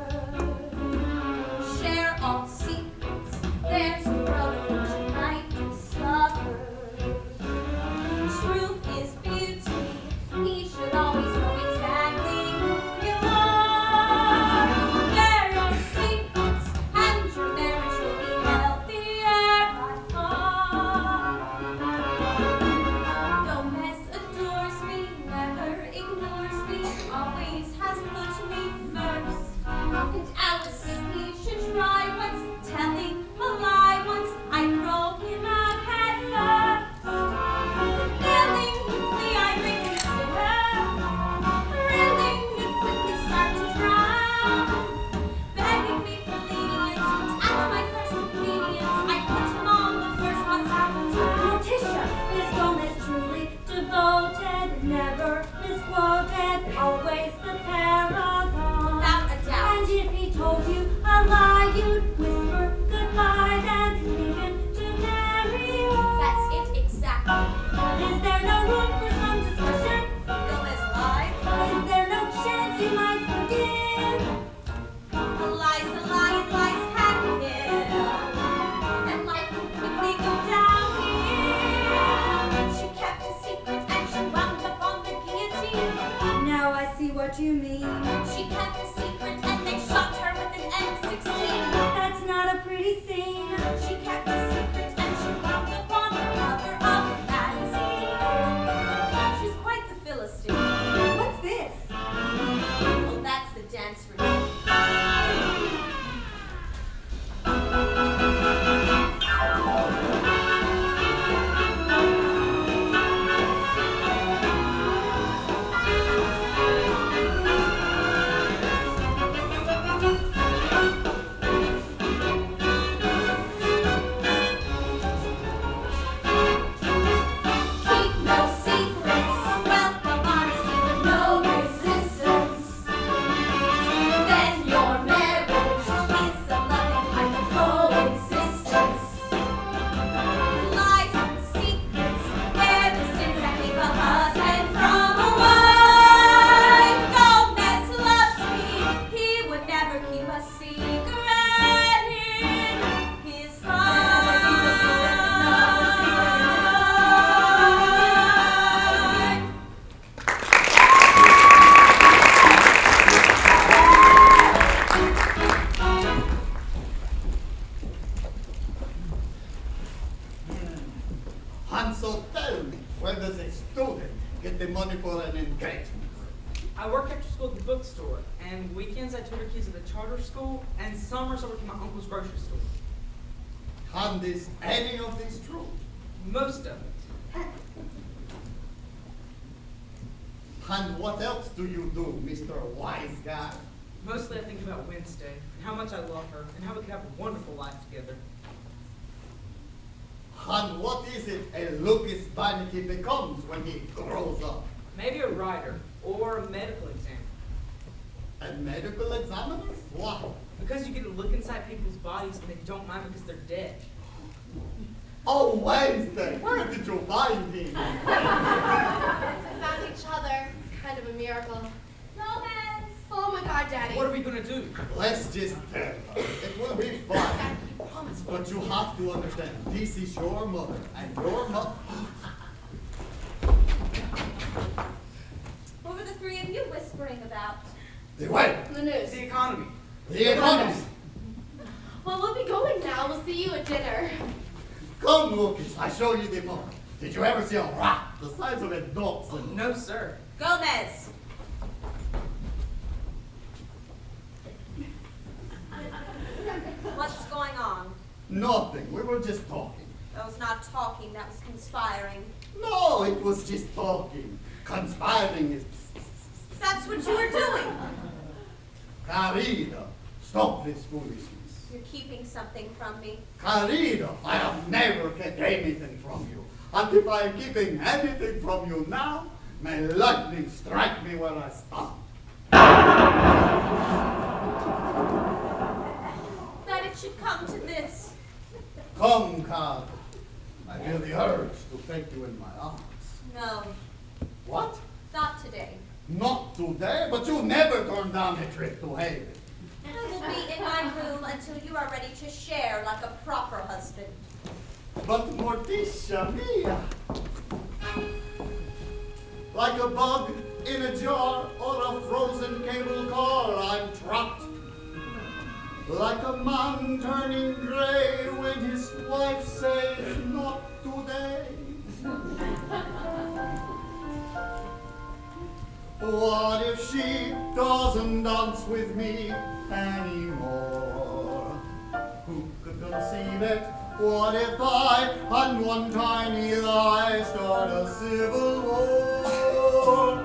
Share all secrets. There's a world in which you might discover. Truth is beauty. He should always know exactly who you are. There are secrets, and your marriage will be healthier by far. Gomez adores me, never ignores me, always has put me first. And Alice, we should try once, telling a lie once. I throw him out head first. Willingly I reconsider, thrilling you quickly start to drown. Begging me for lenience, but at my first convenience, I put him on the first WhatsApp town. Morticia is Gomez truly devoted, never misquoted, always the paragon. Without a doubt. And if he told you a lie, you'd whisper goodbye and begin to marry on. That's it exactly. Is there no room for some discussion? Gomez lied. Is there no chance you might forgive? A lie's a lie, and lies can kill. And life will quickly go downhill. She kept a secret and she wound up on the guillotine. Now I see what you mean. She kept a secret and they shot her with an M16. That's not a pretty scene. She kept a secret and she wound up on the cover of a magazine. She's quite the Philistine. What's this? Well, that's the dance routine. Keep no secrets, welcome honesty with no resistance. Then your marriage is a loving kind of coexistence. Lies and secrets, they're the sins that keep a husband from a wife. Gomez loves me, he would never keep a secret in his heart. And so tell me, where does a student get the money for an engagement? I work after school at the bookstore, and weekends I tutor kids at the charter school, and summers I work at my uncle's grocery store. And is any of this true? Most of it. And what else do you do, Mr. Wise Guy? Mostly I think about Wednesday, and how much I love her, and how we could have a wonderful life together. And what is it a Lucas Bannicky becomes when he grows up? Maybe a writer, or a medical examiner. A medical examiner? Why? Because you get to look inside people's bodies and they don't mind because they're dead. Oh, Wednesday, where did you find him? We found each other. It's kind of a miracle. Gomez! Oh my God, Daddy. What are we gonna do? Let's just tell her. It will be fun. Daddy, promise me. But But you have to understand, this is your mother, and your mother. What were the three of you whispering about? The what? The news. The economy. The economy. Well, we'll be going now. We'll see you at dinner. Come, Lucas, I show you the mother. Did you ever see a rat the size of a dog? No, sir. Gomez. What's going on? Nothing. We were just talking. That was not talking, that was conspiring. No, it was just talking. Conspiring is. That's what you were doing. Carida, stop this foolishness. You're keeping something from me. Carida, I have never kept anything from you. And if I am keeping anything from you now, may lightning strike me where I stand. That it should come to this. Come, Carida. I feel the urge to take you in my arms. No, What? not today. Not today, but you never turn down a trip to Haven. I will be in my room until you are ready to share like a proper husband. But Morticia mia, like a bug in a jar or a frozen cable car, I'm trapped. Like a man turning gray when his wife says, not today. What if she doesn't dance with me anymore? Who could conceive it? What if I, on one tiny lie, start a civil war?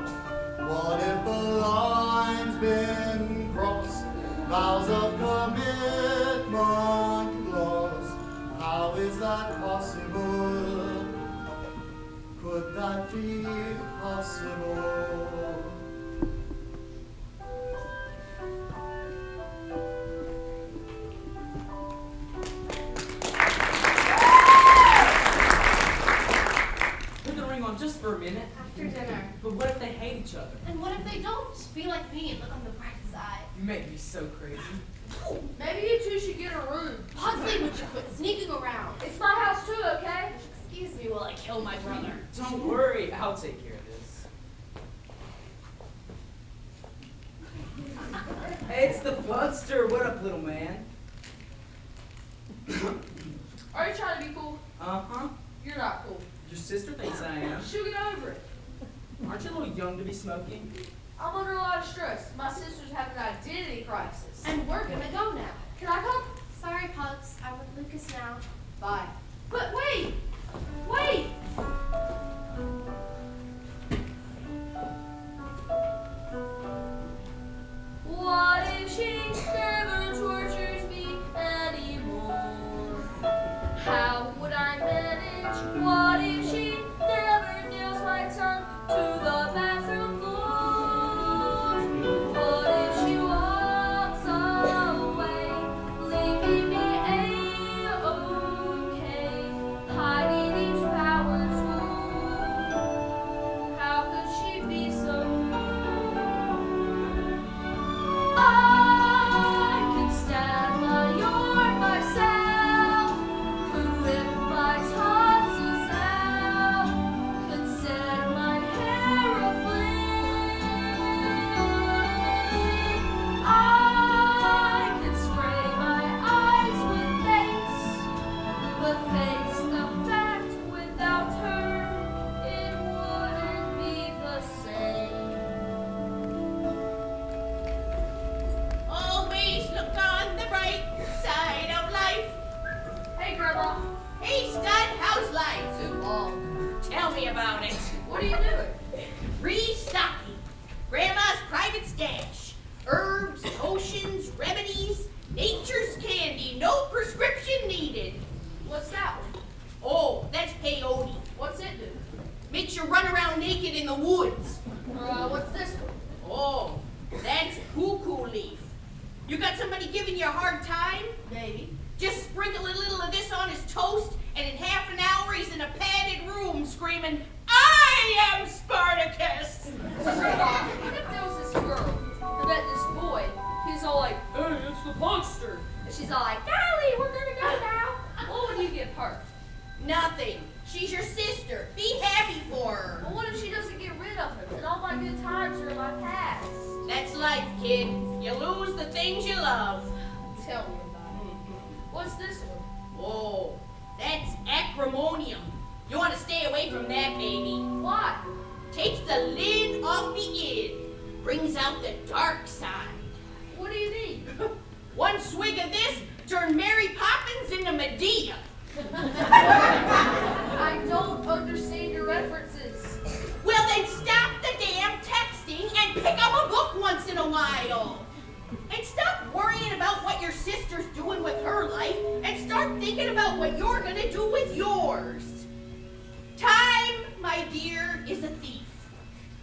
What if the line's been crossed, vows of commitment lost? How is that possible? Could that be possible? Put the ring on just for a minute. After dinner. But what if they hate each other? And what if they don't? Be like me and look on the bright side. You make me so crazy. Maybe you two should get a room. Pugsley, would you quit sneaking around? It's my house too, okay? Excuse me while I kill my brother. Don't worry, I'll take care of this. Hey, it's the Bugster. What up, little man? Are you trying to be cool? Uh-huh. You're not cool. Your sister thinks I am. She'll get over it. Aren't you a little young to be smoking? I'm under a lot of stress. My sister's having an identity crisis. And we're gonna go now. Can I come? Sorry, Pugs. I'm with Lucas now. Bye. But wait! Wait! What if she never tortures me anymore? How would I manage? What if she never nails my tongue to the bathroom floor? What if she walks away, leaving me A-okay, hiding each power tool? How could she be so cruel? I could stand while you're myself, could whip my tonsils out, could set my hair aflame. I could spray my eyes with lace, but face the fact without her, it wouldn't be the same. Always look on the bright side of life. Hey, Grandma. Hey, stud, how's life? Too long. Tell me about it. What are you doing? Restocking. Grandma's private stash. Herbs, potions, remedies, nature's candy, no prescription needed. What's that one? Oh, that's peyote. What's it do? Makes you run around naked in the woods. What's this one? Oh, that's cuckoo leaf. You got somebody giving you a hard time? Maybe. Just sprinkle a little of this on his toast, and in half an hour he's in a padded room screaming, I am Spartacus! What if there was this girl, I bet this boy, he's all like, hey, it's the monster. And she's all like, golly, we're gonna go now. brings out the dark side. What do you need? One swig of this turned Mary Poppins into Medea. I don't understand your references. Well, then stop the damn texting and pick up a book once in a while. And stop worrying about what your sister's doing with her life and start thinking about what you're gonna do with yours. Time, my dear, is a thief.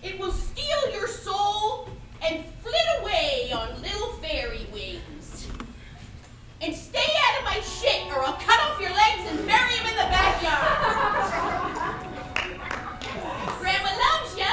It will steal your soul and flit away on little fairy wings. And stay out of my shit or I'll cut off your legs and bury him in the backyard. Grandma loves ya.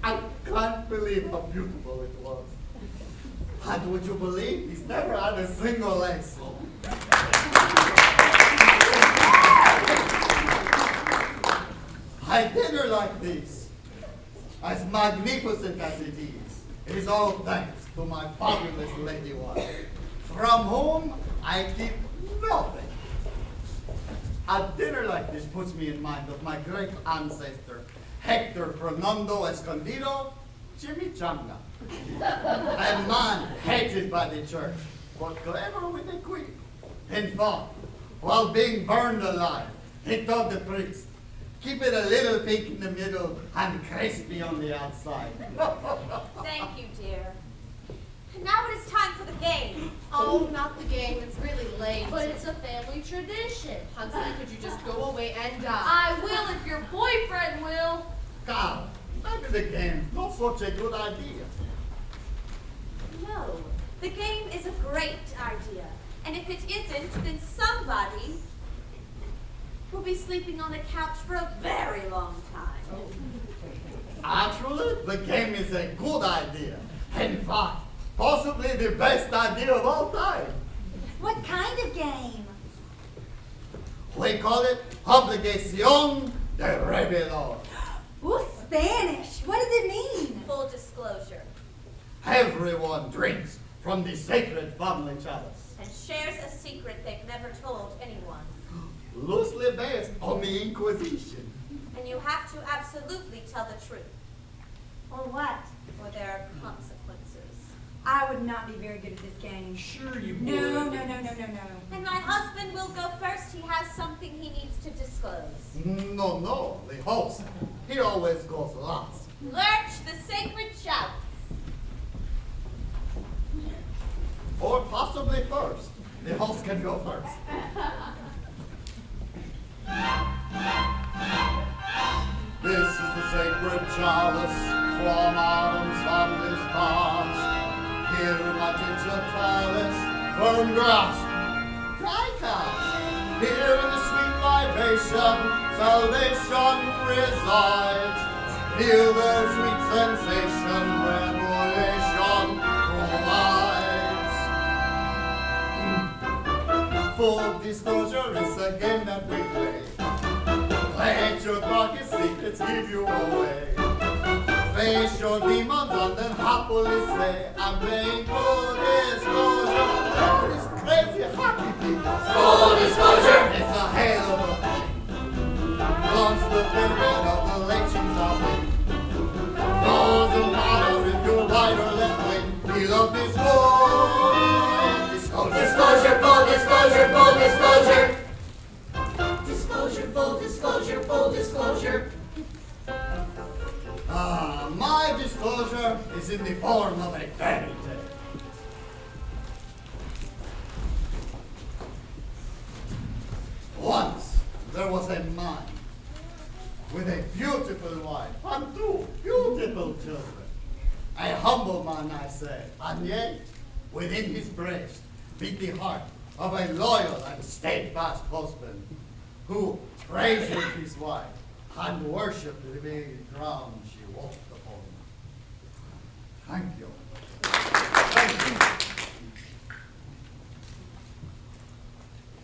I can't believe how beautiful it was. And would you believe he's never had a single lesson? A dinner like this, as magnificent as it is all thanks to my fabulous lady wife, from whom I keep nothing. A dinner like this puts me in mind of my great ancestor, Hector Fernando Escondido Chimichanga. A man hated by the church, but clever with the queen. In fact, while being burned alive, he told the priest, keep it a little pink in the middle and crispy on the outside. Thank you, dear. And now it is time for the game. Oh, not the game. It's really late. But it's a family tradition. Huxley, could you just go away and die? I will if your boyfriend will. Carl, maybe the game's not such a good idea. No, the game is a great idea. And if it isn't, then somebody will be sleeping on the couch for a very long time. Actually, the game is a good idea. In fact, possibly the best idea of all time. What kind of game? We call it Obligación de Rebelón. Ooh, Spanish. What does it mean? Full disclosure. Everyone drinks from the sacred family chalice, And shares a secret they've never told anyone. loosely based on the Inquisition. And you have to absolutely tell the truth, Or what? or there are consequences. I would not be very good at this game. Sure you would. No. And my husband will go first. He has something he needs to disclose. No, the host. He always goes last. Lurch the sacred shout. Or possibly first. The host can go first. This is the sacred chalice from Addams family's past. Here in my ginger palace, firm grasp, dry cast. Here in the sweet libation, salvation resides. Feel the sweet sensation, revelation provides. Full disclosure is a game that we play. I hate your darkest secrets, give you away. Face your demons and then happily say, I'm playing full disclosure. Oh, this crazy happy people. Full disclosure. It's a hell of a thing. Once the period of the lynchings are win. Doesn't matter if you're right or left wing. We love this whole disclosure. Disclosure, full disclosure, full disclosure. Disclosure, full disclosure, full disclosure. My disclosure is in the form of a fairy tale. Once there was a man with a beautiful wife and 2 beautiful children. A humble man, I say, and yet within his breast beat the heart of a loyal and steadfast husband who treasured his wife and worshipped the very ground she walked upon. Thank you. Thank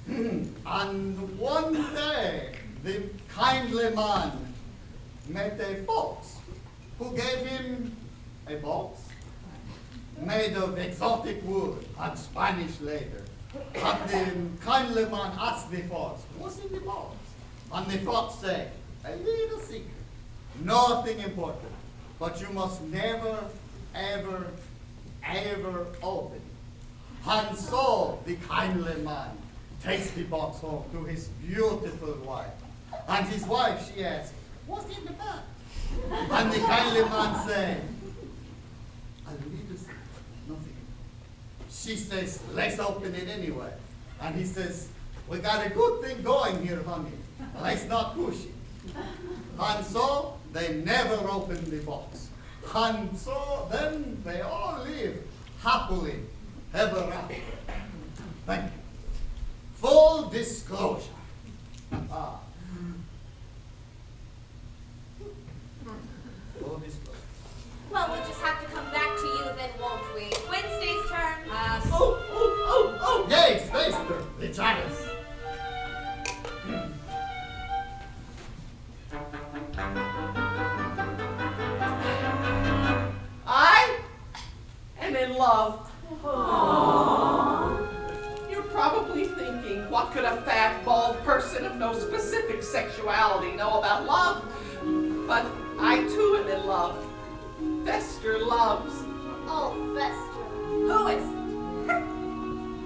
you. And one day, the kindly man met a fox who gave him a box made of exotic wood and Spanish leather. And the kindly man asked the fox, what's in the box? And the fox said, a little secret, nothing important, but you must never, ever, ever open it. And so the kindly man takes the box home to his beautiful wife. And his wife, she asks, what's in the box? And the kindly man said, a little secret, nothing. She says, let's open it anyway. And he says, we got a good thing going here, honey. Let's not push it. And so they never opened the box. And so then they all live happily ever after. Thank you. Full disclosure. Full disclosure. Well, we'll just have to come back to you then, won't we? Wednesday's turn. Yes, Master, the chalice. I am in love. You're probably thinking, what could a fat, bald person of no specific sexuality know about love? But I too am in love. Fester loves Oh, Fester. Who is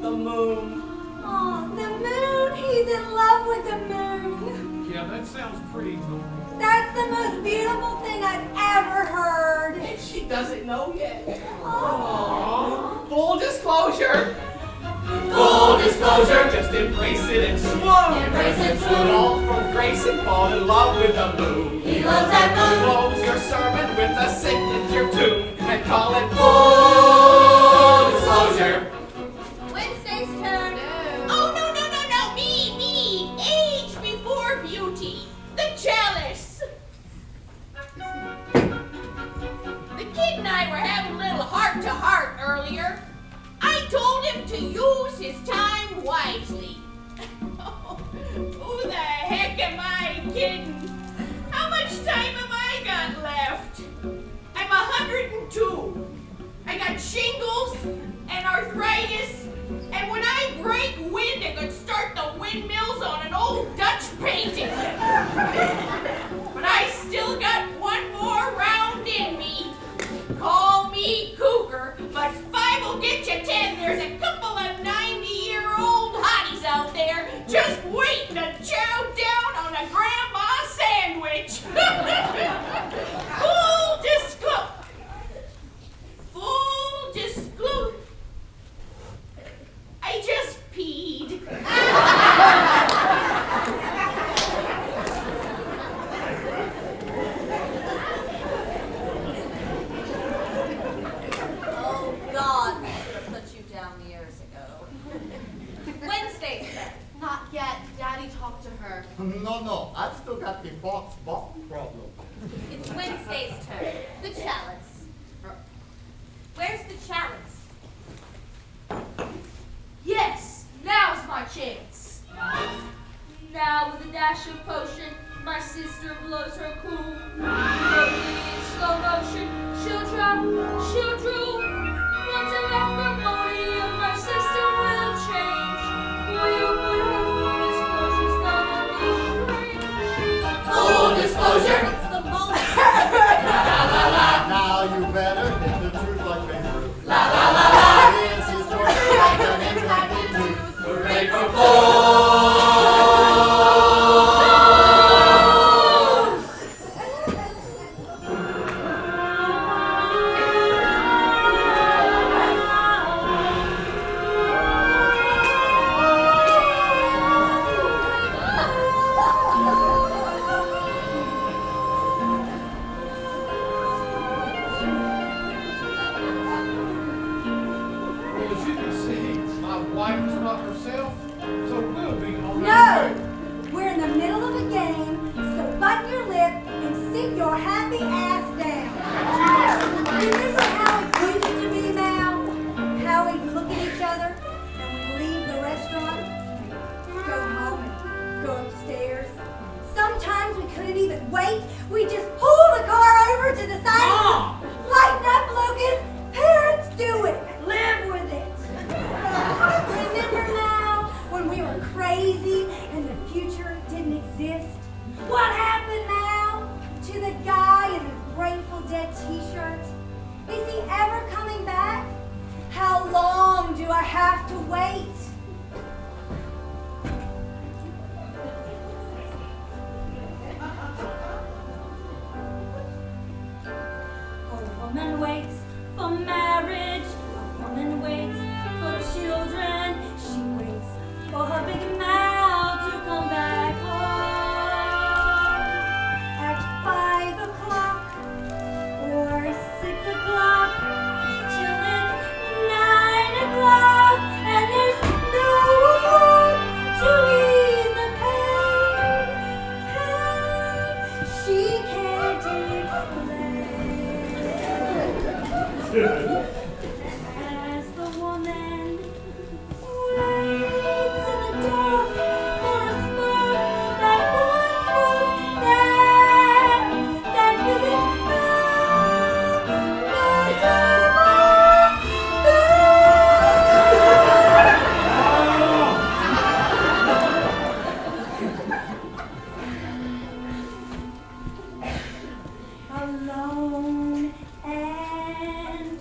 the moon. Oh, the moon. He's in love with the moon. Yeah, that sounds pretty normal. That's the most beautiful thing I've ever heard. And she doesn't know yet. Oh. Full disclosure. Full disclosure. Just embrace it and swoon. Embrace it, swoon. Fall from grace and fall in love with the moon. He loves that moon. Close your sermon with a signature tune and call it Full disclosure. Wednesday's turn. Oh, no, me. Age before beauty. The chalice. The kid and I were having a little heart-to-heart earlier. I told him to use his time wisely. Who the heck am I kidding? How much time have I got left? I'm 102. I got shingles and arthritis, and when I break wind, I could start the windmills on an old Dutch painting. But I still got one more round in me. Call me cougar, but 5 will get you 10. There's a couple of 90-year-old hotties out there just waiting to chow down on a grandma sandwich. Full disclosure. I just peed. Oh, God, we should have put you down years ago. Wednesday's turn. Not yet. Daddy talked to her. No, I've still got the box problem. It's Wednesday's turn. The chalice. Where's the chalice? Yes, now's my chance. Now with a dash of potion, My sister blows her cool. Slowly in slow motion, she'll drop, she'll drool. Once in acrimonium, my sister will change. Will you put her full disclosure's gonna be strange? Full disclosure. It's the moment. Now you better hit the truth like Babe Ruth. La la la la. This is George like an incomplete tooth. Hooray for full. Well, as you can see, my wife is not herself, so we'll be on our No! way. We're in the middle of a game, so button your lip and sit your happy ass down. Remember how it used to be, Mal? How we'd look at each other and we'd leave the restaurant, go home and go upstairs. Sometimes we couldn't even wait. We'd just pull the car over to the side. Mom! Lighten up, Lucas. Parents do it. Live with it. Remember now when we were crazy and the future didn't exist? What happened now to the guy in the Grateful Dead t-shirt? Is he ever coming back? How long do I have to wait? A woman waits for marriage. A woman waits for children. She waits for her big mouth to come back home. At 5 o'clock or 6 o'clock, till it's 9 o'clock, and there's no one to ease the pain. She can't explain. As the woman waits in the dark for a spark that once was there, that isn't alone and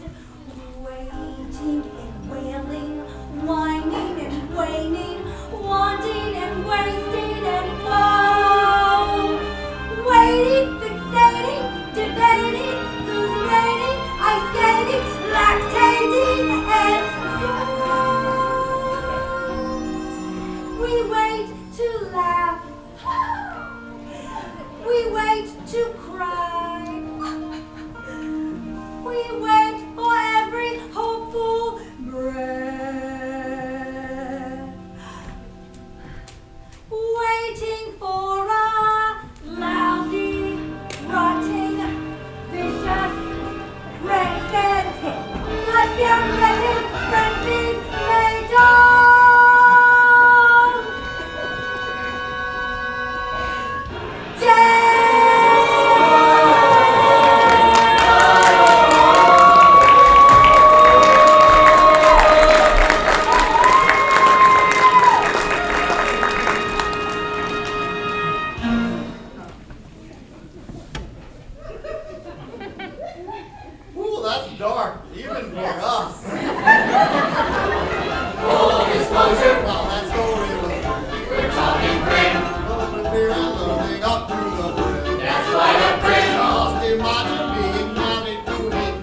waiting and wailing, whining and waning, wanting and wasting and woe. Waiting, fixating, debating, who's waiting, ice skating, lactating, and so we wait to laugh. We wait to cry. We wait for every hopeful breath. Waiting for a lousy, rotting, vicious, rancid, lesbian-rated, frenzied, radon. Ooh, that's dark, even for us. Full disclosure. Well, that story was We're talking grim. full of fear and loathing up to the brim. That's quite a grim. Just imagine being married to him.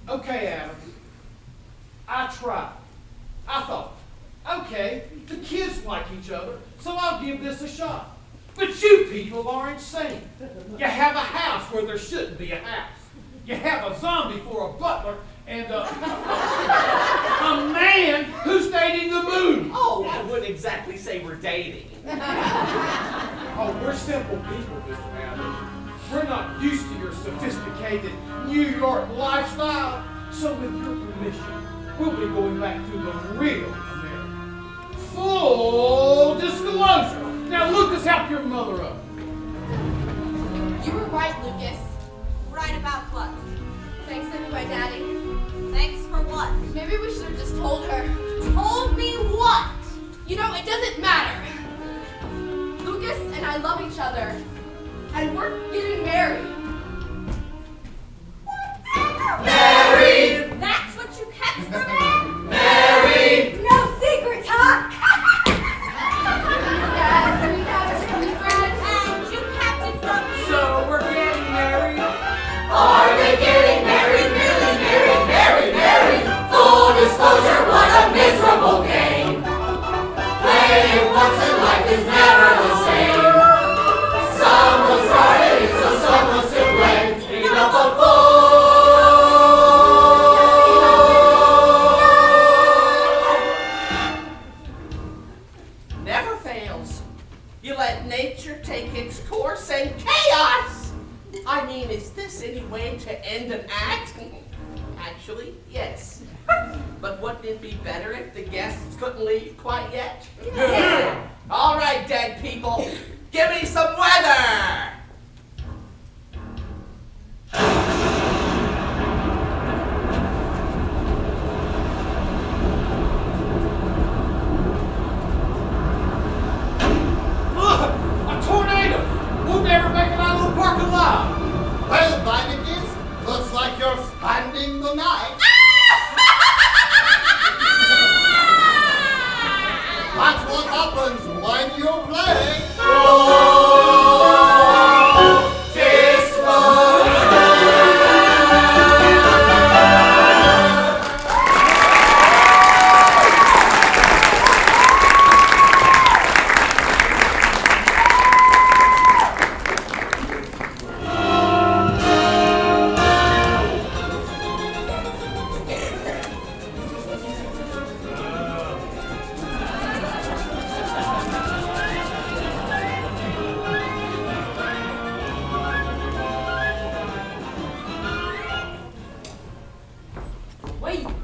Okay, Addams. I tried. I thought, okay, the kids like each other, so I'll give this a shot. But you people are insane. You have a house where there shouldn't be a house. You have a zombie for a butler and a man who's dating the moon. Oh, I wouldn't exactly say we're dating. Oh, we're simple people, Mr. Addams. We're not used to your sophisticated New York lifestyle. So with your permission, we'll be going back to the real America. Full disclosure. I love each other. And we're getting married. Married! That's what you kept from me? Married! No secrets, huh? Yes, we have a secret. And you kept it from me? So we're getting married. Are they getting married? Really married? Married? Married? Full disclosure, what a miserable game. Playing once in life is never the same. Someone started it, so someone's to blame. Enough of fools. Never fails. You let nature take its course and chaos! I mean, is this any way to end an act? Actually, yes. But wouldn't it be better if the guests couldn't leave quite yet? Yeah. All right, dead people, give me some weather! Look! A tornado! We'll never make it out of the parking lot! Well, Vanities, looks like you're spending the night. That's what happens when you play.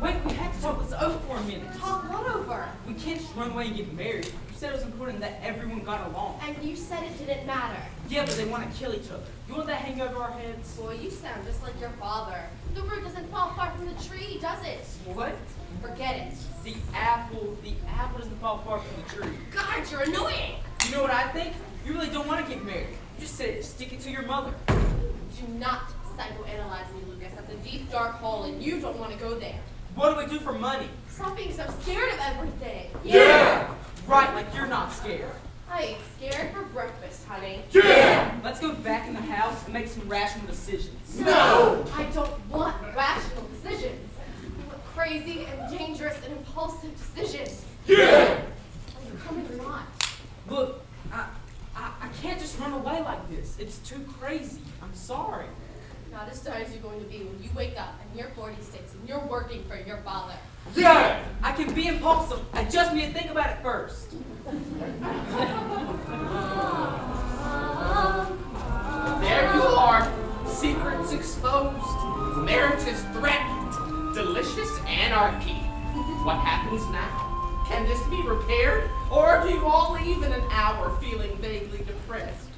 Wait, we have to talk this over for a minute. Talk what over? We can't just run away and get married. You said it was important that everyone got along. And you said it didn't matter. Yeah, but they want to kill each other. You want that hanging over our heads? Boy, you sound just like your father. The fruit doesn't fall far from the tree, does it? What? Forget it. The apple doesn't fall far from the tree. God, you're annoying. You know what I think? You really don't want to get married. You just said stick it to your mother. Do not psychoanalyze me, Lucas. That's a deep, dark hole, and you don't want to go there. What do we do for money? Stop being so scared of everything. Yeah! Right, like you're not scared. I ate scared for breakfast, honey. Yeah! Let's go back in the house and make some rational decisions. No! I don't want rational decisions. I want crazy and dangerous and impulsive decisions. Yeah! Are you coming or not? Look, I can't just run away like this. It's too crazy. I'm sorry. Not as sad as you're going to be when you wake up and you're 46 and you're working for your father. Yeah! I can be impulsive. I just need to think about it first. There you are, secrets exposed, marriages threatened, delicious anarchy. What happens now? Can this be repaired, or do you all leave in an hour feeling vaguely depressed?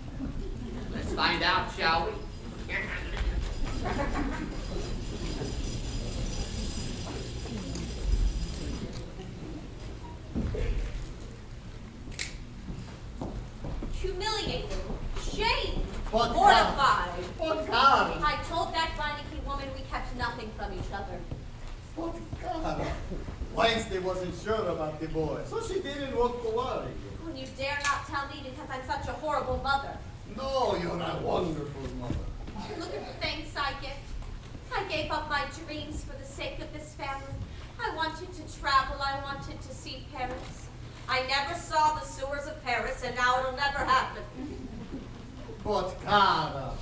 Let's find out, shall we? Humiliated, shamed, What mortified. What God? I told that Reineke woman we kept nothing from each other. What God? Wednesday wasn't sure about the boy, so she didn't want to worry. When you dare not tell me because I'm such a horrible mother. No, you're a wonderful mother. Look at the things I get. I gave up my dreams for the sake of this family. I wanted to travel. I wanted to see Paris. I never saw the sewers of Paris, and now it'll never happen. But Cara.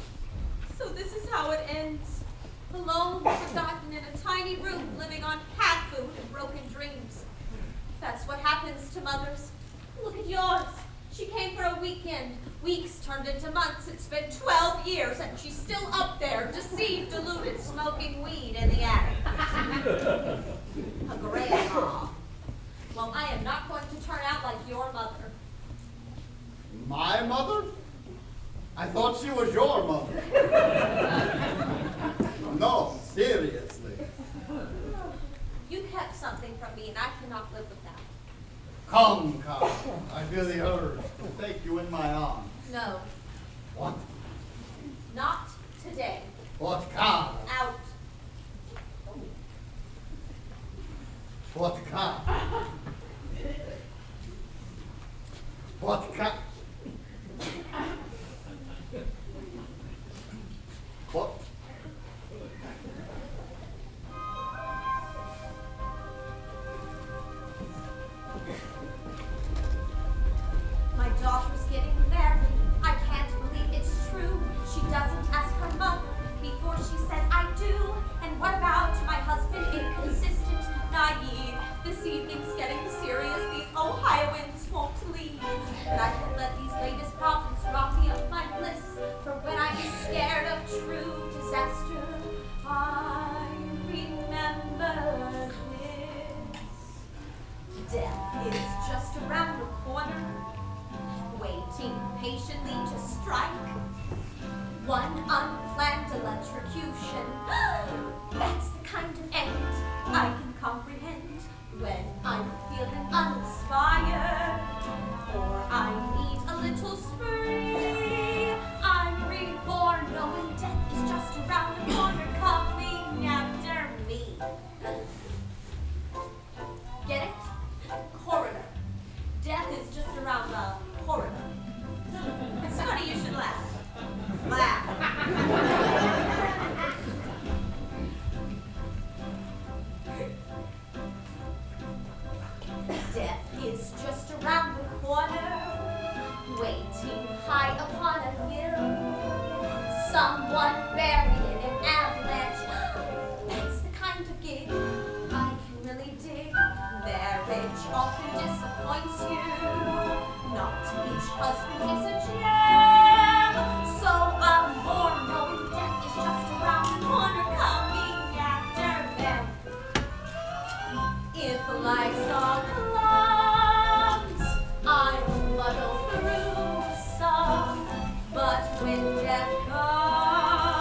So this is how it ends. Alone, forgotten in a tiny room, living on cat food and broken dreams. That's what happens to mothers. Look at yours. She came for a weekend. Weeks turned into months. It's been 12 years, and she's still up there, deceived, deluded, smoking weed in the attic. A grandma. Well, I am not going to turn out like your mother. My mother? I thought she was your mother. No, seriously. You kept something from me, and I cannot live with that. Come, Cara. I feel the urge to take you in my arms. No, What? not today. What kind? Out. What kind? What kind? What? My daughter's getting married. I can't believe it's true. She doesn't ask her mother before she says I do. And what about my husband, inconsistent, naive? This evening's getting serious. These Ohioans won't leave. And I can let these latest problems rob me of my bliss. For when I was scared of true disaster, I remember this. Death is just around the corner, waiting patiently to strike. One unplanned electrocution. That's the kind of end I can comprehend when I'm feeling uninspired, or I need a little spree. I'm reborn, knowing death is just around the corner, coming after me. Get it? Corridor. Death is just around the corridor. It's funny you should laugh. Laugh. Death is just around the corner, waiting high upon a hill. Someone buried in an avalanche. That's the kind of gig I can really dig. Marriage often disappoints you. Not each husband is a gem. So I'm born knowing death is just around the corner, coming after them. If life's all plums, I'll muddle through some. But when death comes,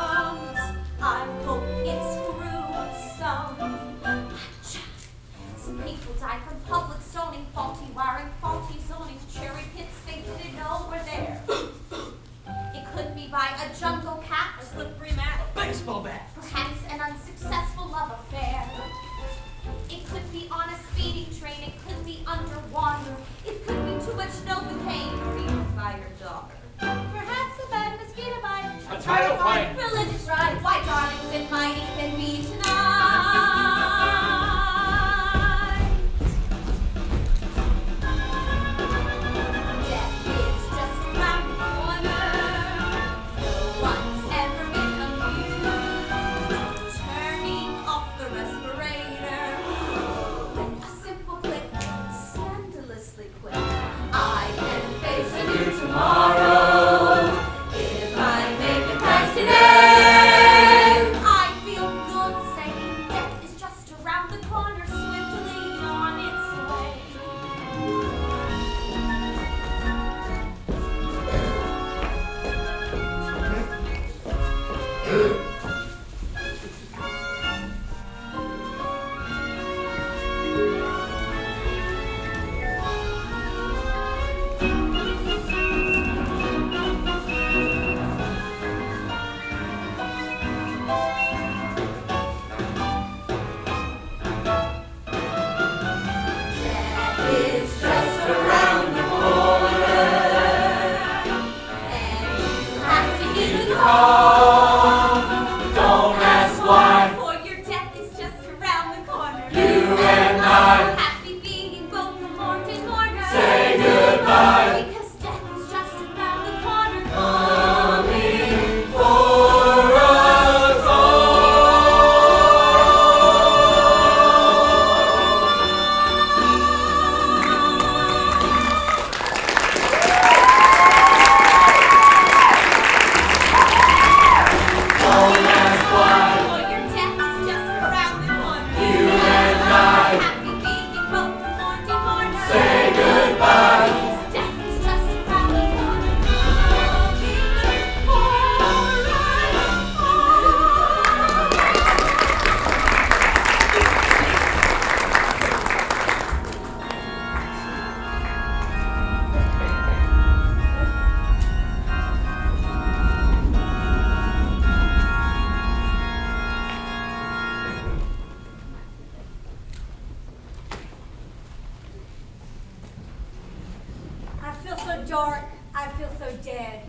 so dark, I feel so dead.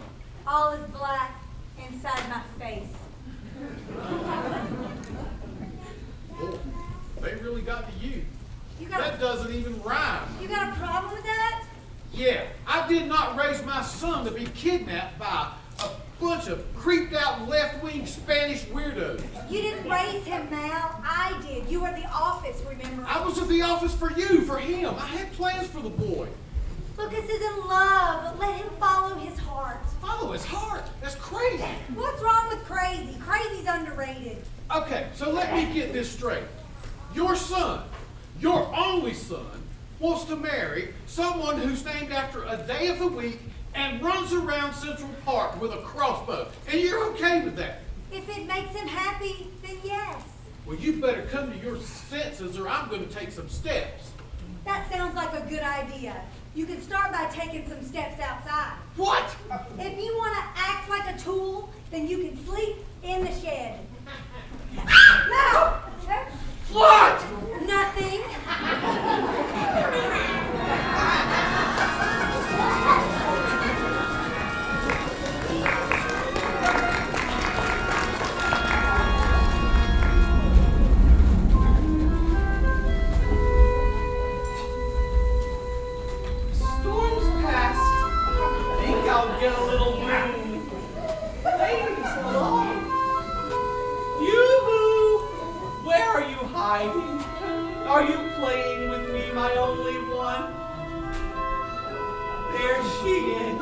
All is black inside my face. Boy, they really got to you. You got That doesn't even rhyme. You got a problem with that? Yeah, I did not raise my son to be kidnapped by a bunch of creeped out left-wing Spanish weirdos. You didn't raise him, Mal. I did. You were at the office, remember? I was at the office for you, for him. I had plans for the boy. Lucas is in love. Let him follow his heart. Follow his heart? That's crazy. What's wrong with crazy? Crazy's underrated. Okay, so let me get this straight. Your son, your only son, wants to marry someone who's named after a day of the week and runs around Central Park with a crossbow. And you're okay with that? If it makes him happy, then yes. Well, you better come to your senses or I'm going to take some steps. That sounds like a good idea. You can start by taking some steps outside. What? If you want to act like a tool, then you can sleep in the shed. No! What? Nothing. Storms past. Think I'll get a little bloom. Ladies, hello. Yoo-hoo! Where are you hiding? Are you playing with me, my only one? There she is.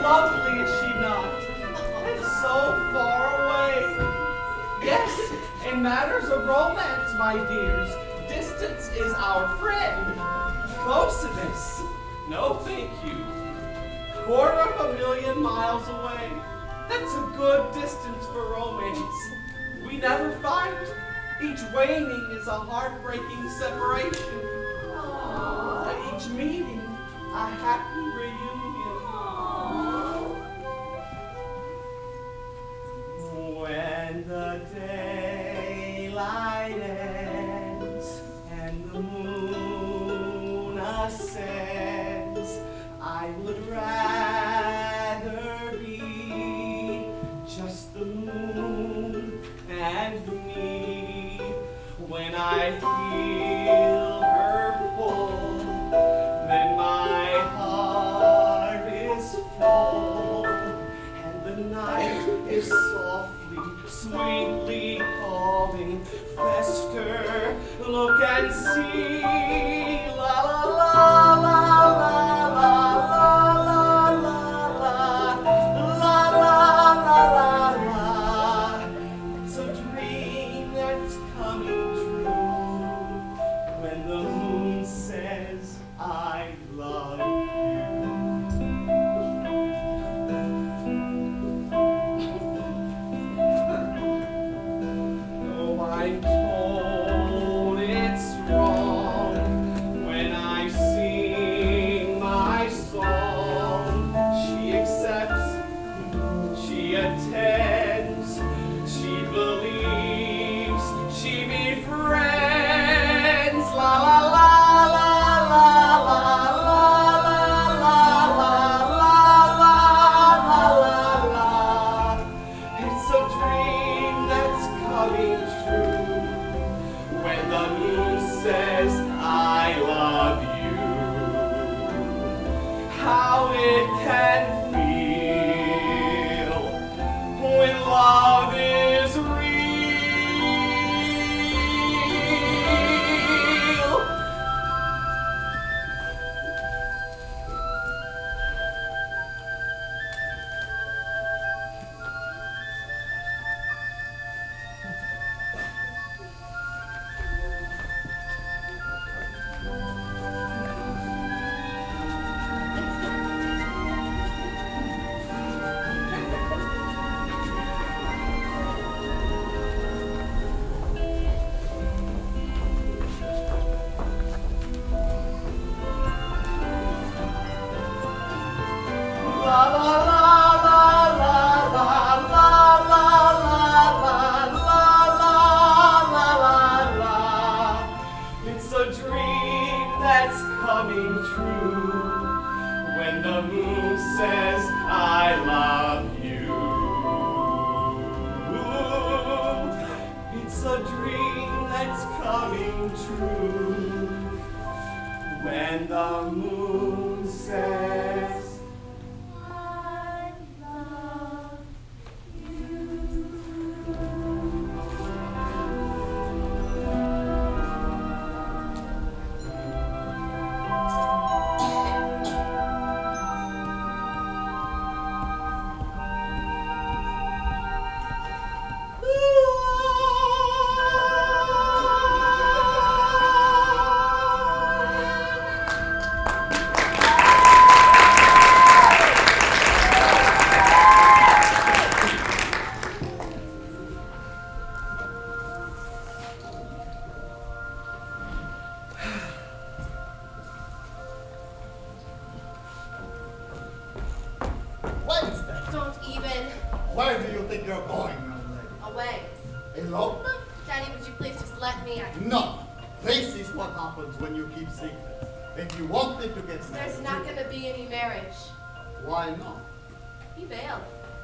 Lovely, is she not? And so far away. Yes, in matters of romance, my dears, distance is our friend. Closeness, no thank you. 250,000 miles away. That's a good distance for romance. We never fight. Each waning is a heartbreaking separation. Each meeting, a happy reunion. When the daylight ends and the moon ascends, I would rather be just the moon and me. When I feel her pull, then my heart is full, and the night is softly, sweetly calling. Fester, look and see. La la la la la la la la la la la la la. It's a dream that's coming true when the moon says I love you. Oh, I'm told it's wrong when I sing my song. She accepts, she attends, she believes, she befriends. La la la la la la la la la la la la la la. It's a dream that's coming true when the moon says I love you. How it can feel when love is real. Where do you think you're going, young lady? Away. Elopement? Daddy, would you please just let me? No. This is what happens when you keep secrets. If you wanted to get married, There's not going to be any marriage. why not? He bailed.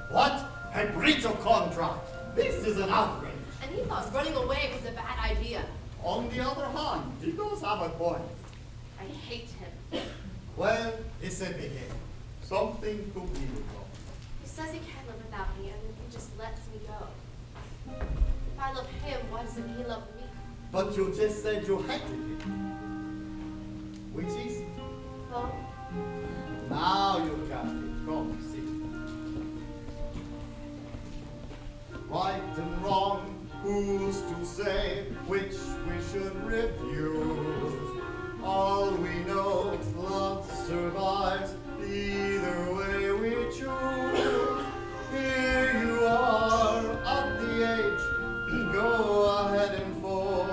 What? A breach of contract. This is an outrage. And he thought running away was a bad idea. On the other hand, he does have a point. I hate him. Well, it's a beginning. Something to be wrong. He says he can't live without me, and then he just lets me go. If I love him, why doesn't he love me? But you just said you hated him. Which is it? Well, Now you got it. Come, see. Right and wrong, who's to say which we should refuse? All we know, love survives either way we choose. Here you are, at the age, go ahead and fall.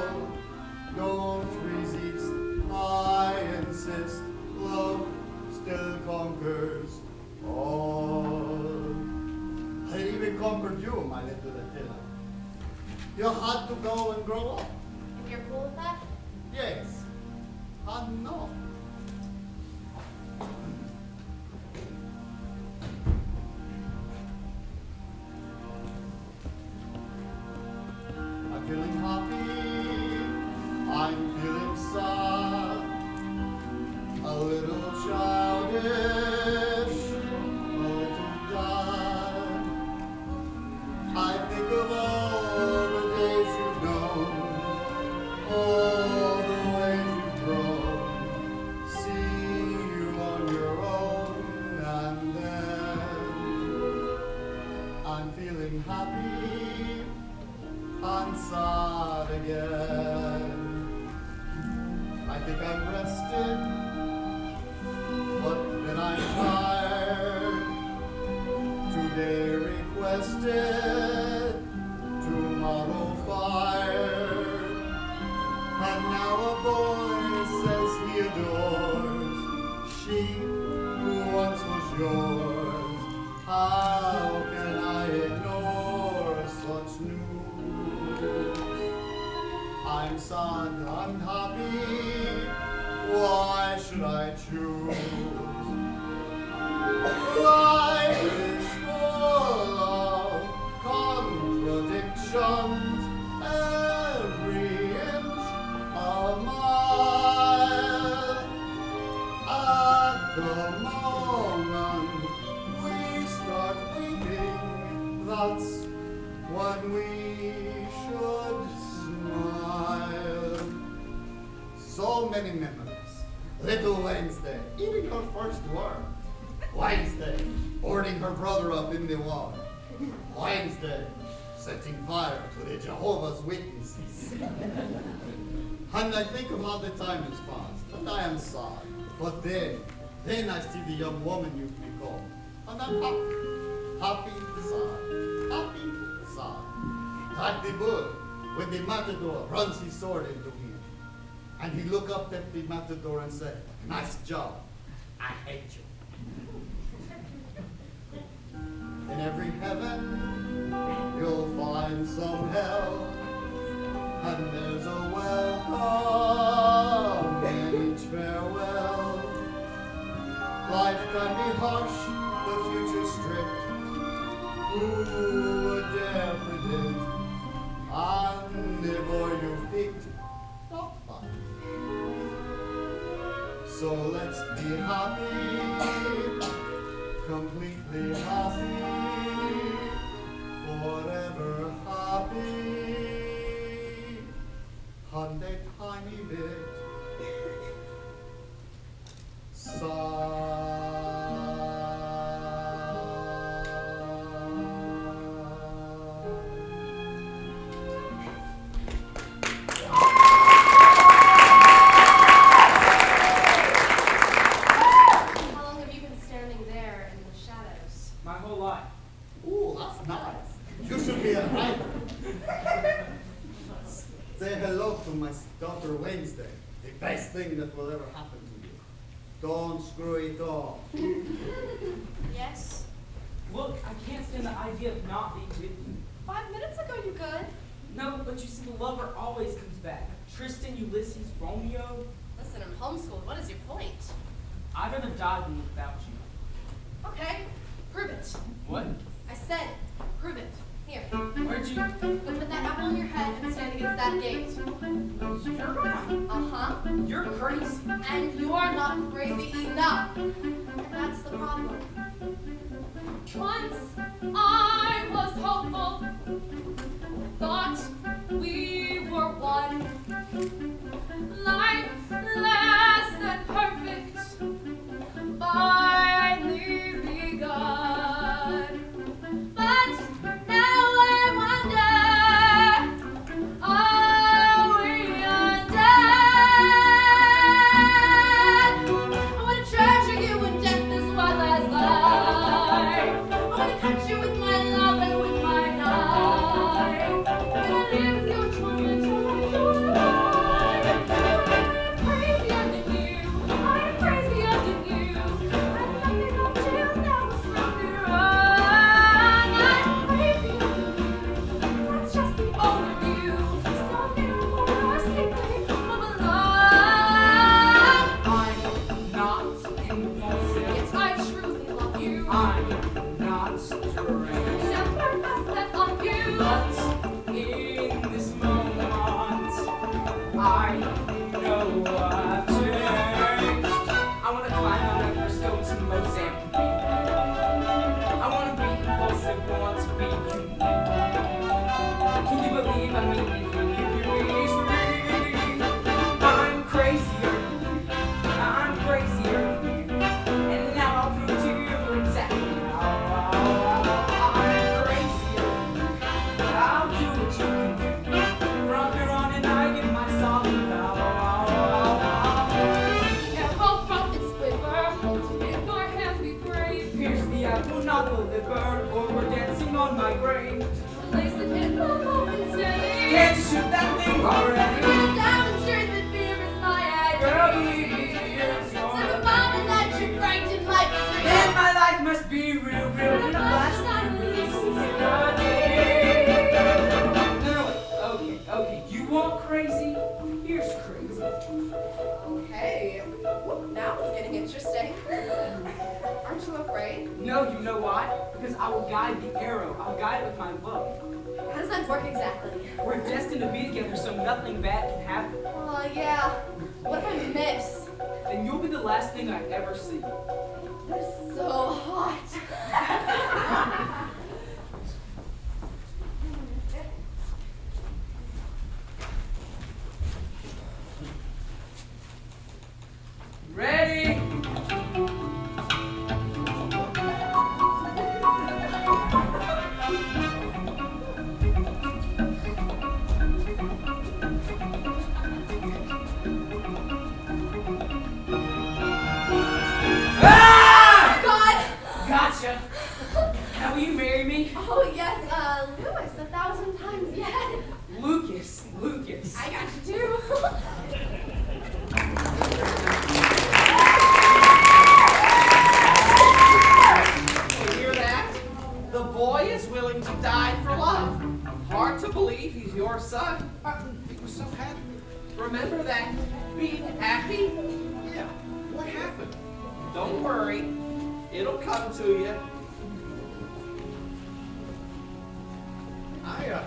Don't resist, I insist, love still conquers all. I even conquered you, my little Attila. You had to go and grow up. and you're cool with that? Yes. And no. I'm feeling happy. I'm feeling sad. A little childish. A little sad. I think of all the days you've known. All the ways you've grown. See you on your own. And then I'm feeling happy and sad again. I think I'm rested, but then I'm tired. Today requested, tomorrow fired. And now a boy says he adores she who once was yours. How can I ignore such news? I'm sad, I'm happy. Why should I choose? Life is full of contradictions. Every inch a mile. At the moment we start weeping, that's when we should smile. So many memories. Little Wednesday, eating her first worm. Wednesday, boarding her brother up in the water. Wednesday, setting fire to the Jehovah's Witnesses. And I think of how the time has passed, and I am sad. But then I see the young woman you've become, and I'm happy. Happy, sad. Happy, sad. Like the bull, when the matador runs his sword into him, and he look up at the matador and say, "Nice job, I hate you." In every heaven, you'll find some hell, and there's a welcome in each farewell. Life can be harsh, the future strict. Who would dare predict? And if all you picked, not fun. So let's be happy, completely happy, forever happy. And a tiny bit How long have you been standing there in the shadows? My whole life. Ooh, that's nice. You should be a writer. Say hello to my daughter Wednesday. The best thing that will ever happen to you. Don't screw it up. Yes? Look, I can't stand the idea of not being with you. 5 minutes ago you could. No, but you see, the lover always comes back. Tristan, Ulysses, Romeo. Listen, I'm homeschooled. What is your point? I'd rather die than live without you. Okay, prove it. What? I said, prove it. Here. Where'd you? Go put that apple on your head and stand against that gate. You're right. Uh-huh. You're crazy. And you're not crazy enough. That's the problem. Once I was hopeful, thought we were one. Life less than perfect, finally begun. But now I wonder, are we undone? I want to treasure you when death as well as life. I want to cut you with my love and with my knife. And I live with your torment till I'm crazier than you. I'm crazier than you. I'm nothing up till now. It's nothing wrong. I'm crazier than you. That's just the overview. So beautiful or secretly of love. I'm not impulsive. Yes, I truly love you. I'm not strange. Never pass that on you. But in this moment, I know I've changed. I want to climb Mount Everest, go to Mozambique. I want to be impulsive, want to be unique. Can you believe I mean anything if you please me? I'm crazier than you. I'm crazier than you. And now I'll prove to you exactly how I'm crazier than you. I'll do what you can do. From here on and I get my solid bow. Arrow from its quiver, hold it in your hand, be brave. Pierce the apple, not the liver, or we're dancing on my grave. Place it in the moment steady. Can't you shoot that thing already? Gonna demonstrate that fear is my Girl, identity. here's your So the moment that you're frightened, life is real. then my life must be real, and a flash of Okay, you want crazy? Here's crazy. Okay, now it's getting interesting. Aren't you afraid? No, you know why? Because I will guide the arrow. I'll guide it with my love. How does that work exactly? We're destined to be together, so nothing bad can happen. Oh, yeah. What if I miss? And you'll be the last thing I ever see. This is so hot. Ready? Ah! God! Gotcha. Now will you marry me? Oh, yes, Lewis, 1,000 times yes. Lucas. I got you too. You hear that? The boy is willing to die for love. Hard to believe he's your son. He was so happy. Remember that? Being happy? Yeah. What happened? Don't worry. It'll come to you. I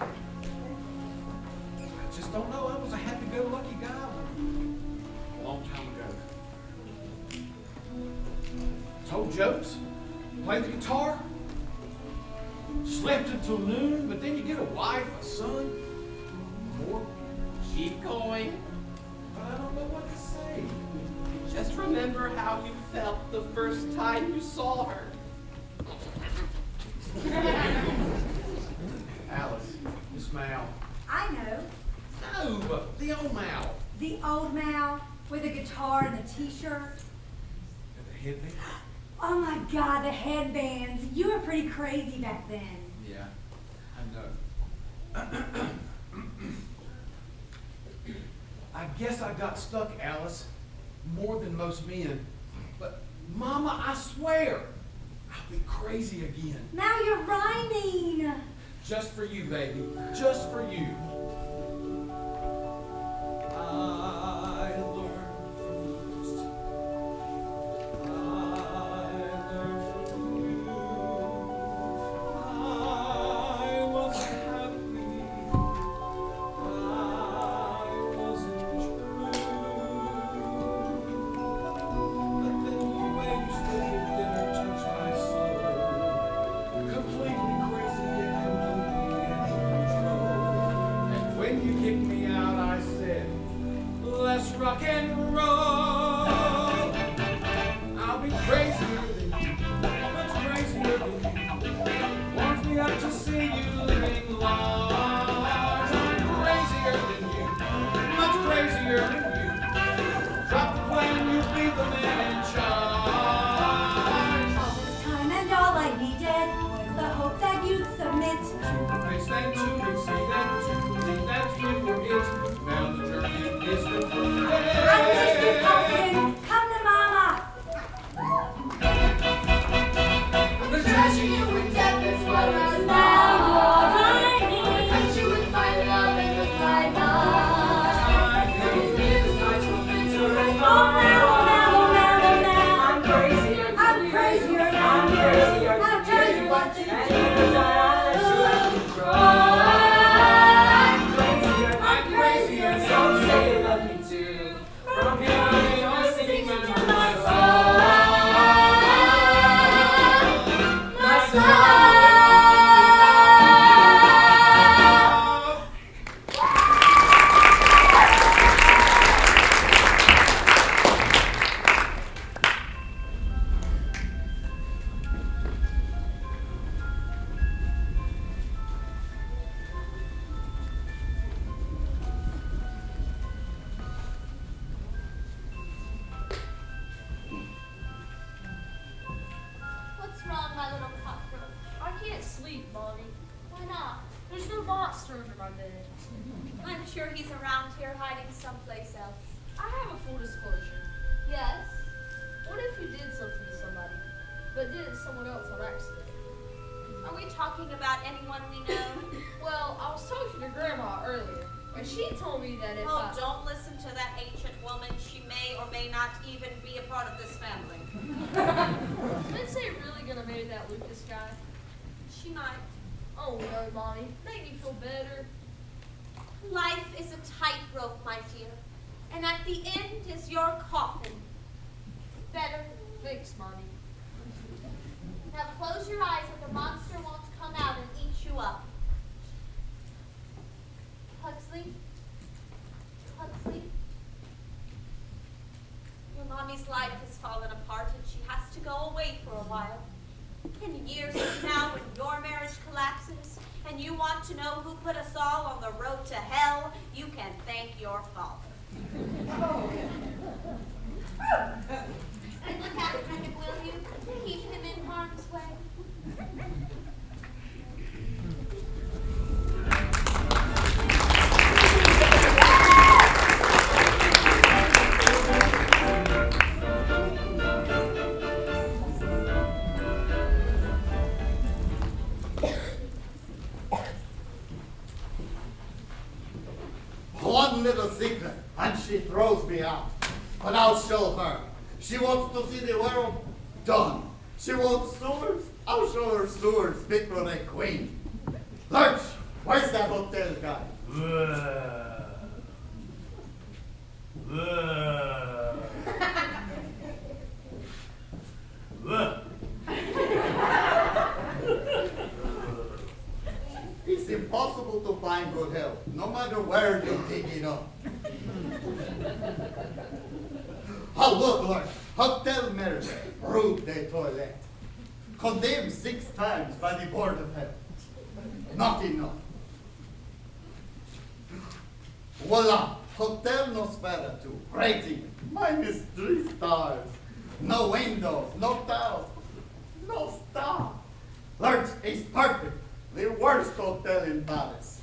just don't know. I was a happy-go-lucky guy a long time ago. Told jokes, played the guitar, slept until noon, but then you get a wife, a son, more. Keep going. But I don't know what to say. Just remember how you felt the first time you saw her. Alice, Miss Mal. I know. No, the old Mal. The old Mal with the guitar and the t-shirt. And the headband? Oh my God, the headbands. You were pretty crazy back then. Yeah, I know. I guess I got stuck, Alice, more than most men. But, Mama, I swear, I'll be crazy again. Now you're rhyming. Just for you, baby. Just for you. I learned from most. I learned from you. I wasn't happy. I wasn't true. But then the way you spoke at dinner touched my soul. Completely crazy and completely in control. And when you kicked me out, I said, let's rock and roll. I'll be crazier than you, much crazier than you. Warms me up to see you living large. I'm crazier than you, much crazier than you. Drop the plane, you be the man in charge. All this time and all I needed was the hope that you'd submit. Face that to receive that to believe that you were it. Now the journey is completed. I wish you'd come to mama. The treasure you in depth is what I love. Now you're I rhyming. touch you with my love and with my love. It feels like something to Oh, remember. now. I'm crazier. I'm crazier than I'm you. crazier. I'll tell you what to And do. even though I let you out control. I'm crazier, so say you love me too. From here on in, I'm singing to my soul. My soul. What's wrong, my little cockroach? I can't sleep, Mommy. Why not? There's no monster under my bed. I'm sure he's around here hiding someplace else. I have a full disclosure. Yes? What if you did something to somebody, but did it to someone else on accident? Are we talking about anyone we know? Well, I was talking to Grandma earlier, and she told me that if Oh, I... don't listen to that ancient woman. She may or may not even be a part of this family. Is it really gonna marry that Lucas guy? She might. Oh no, Mommy. Make me feel better. Life is a tightrope, my dear. And at the end is your coffin. Better. Thanks, Mommy. Now close your eyes or the monster won't come out and eat you up. Huxley? Huxley? Your mommy's life has fallen apart and she has to go away for a while. And years from now, when your marriage collapses and you want to know who put us all on the road to hell, you can thank your father. And look after him, will you? Keep him in harm's way. One little secret, and she throws me out. But I'll show her. She wants to see the world done. She wants sewers. I'll show her sewers fit for a queen. Lurch, where's that hotel guy? It's impossible to find good help, no matter where you dig it up. Oh, look, Lord, Hotel Meredith, Rue de Toilette. Condemned 6 times by the Board of Health. Not enough. Voila, Hotel Nosferatu, rating, -3 stars. No windows, no tiles, no star. Lurch is perfect. The worst hotel in Paris.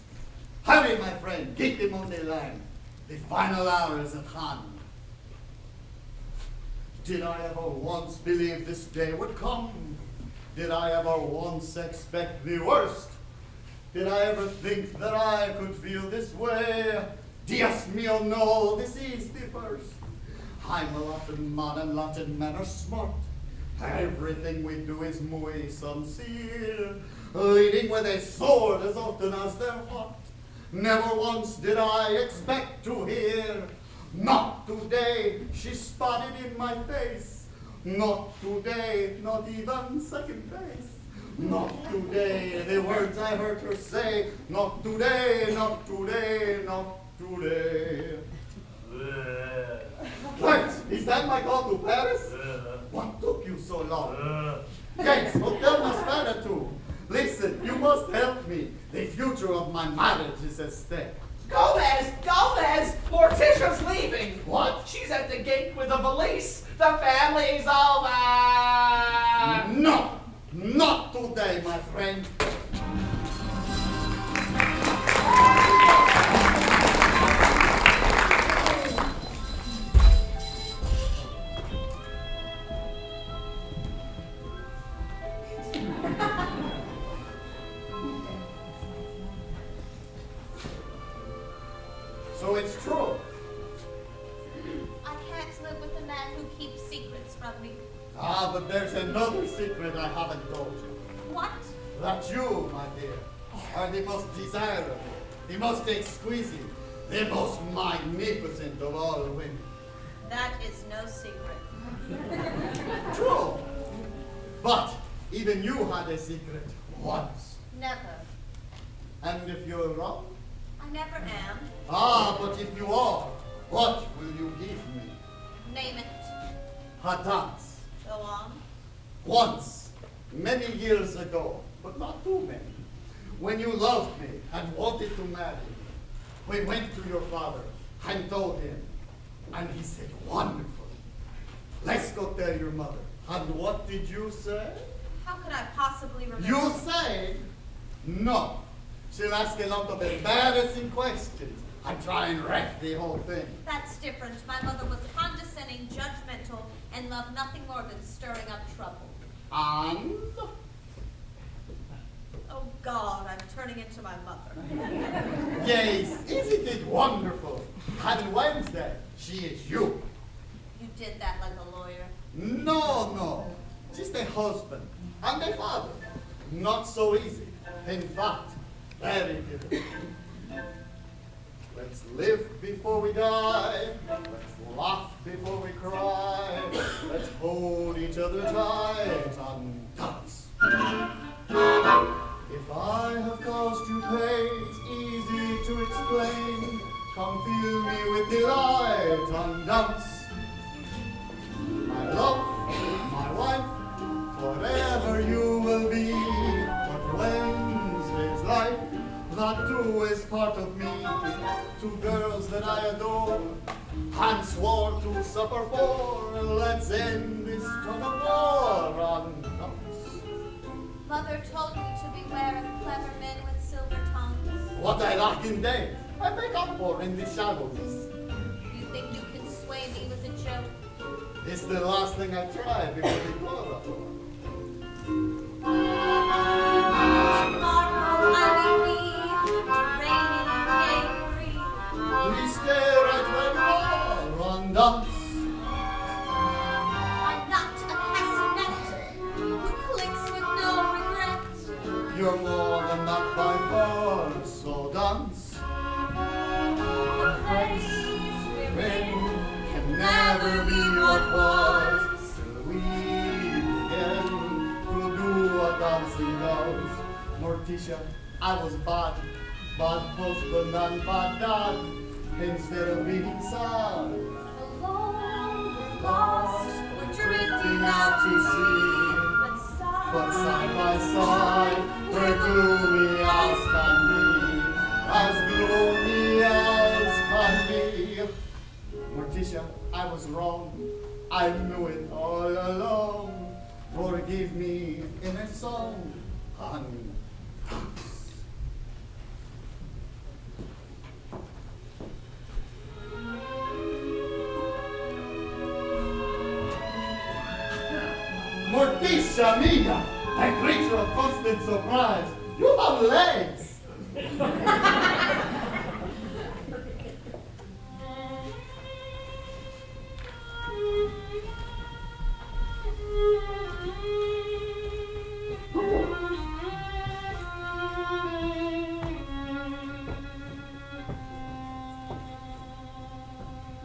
Hurry, my friend, get him on the line. The final hour is at hand. Did I ever once believe this day would come? Did I ever once expect the worst? Did I ever think that I could feel this way? Dios mio, no, this is the first. I'm a Latin man and Latin men are smart. Everything we do is muy sincere, leading with a sword as often as their heart. Never once did I expect to hear, not today, she spotted in my face. Not today, not even second base. Not today, the words I heard her say. Not today, not today, not today. Wait, is that my call to Paris? What took you so long? Yes, Hotel Nosferatu. Listen, you must help me. The future of my marriage is at stake. Gomez! Gomez! Morticia's leaving! What? She's at the gate with the valise. The family's over! No! Not today, my friend. So it's true. I can't live with a man who keeps secrets from me. Ah, but there's another secret I haven't told you. What? That you, my dear, are the most desirable, the most exquisite, the most magnificent of all women. That is no secret. True. But even you had a secret once. Never. And if you're wrong? I never am. Ah, but if you are, what will you give me? Name it. Addams. Go on. Once, many years ago, but not too many, when you loved me and wanted to marry me, we went to your father and told him, and he said, wonderful. Let's go tell your mother. And what did you say? How could I possibly remember? You say, no. She'll ask a lot of embarrassing questions and try and wreck the whole thing. That's different. My mother was condescending, judgmental, and loved nothing more than stirring up trouble. And? Oh, God, I'm turning into my mother. Yes, isn't it wonderful? And Wednesday, she is you. You did that like a lawyer. No, no. Just a husband and a father. Not so easy. In fact, very difficult. Let's live before we die. Let's laugh before we cry. Let's hold each other tight and dance. If I have caused you pain, it's easy to explain. Come fill me with delight and dance. My love, my wife, forever you will be. But Wednesday's life, that too is part of me. Two girls that I adore, and swore to suffer for. Let's end this tug of war and dance. Mother told me to beware of clever men with silver tongues. What I lack in day, I make up for in the shallowness. You think you can sway me with a joke? It's the last thing I try before the chloroform. Tomorrow I will be rainy, day-free. Please stay right where you are and dance. I'm not a castanet who clicks with no regret. You're more than that by far, so dance. The place we're in Can never be what was till we begin to do what dancing does. Morticia, I was bad husband and bad dad. Instead of being sad, alone, we're lost, we're drifting out to sea. But side by side, we're gloomy as can be, as gloomy as can be. Morticia, I was wrong. I knew it all along. Forgive me in a song and dance. Morticia mia! A creature of constant surprise. You have legs.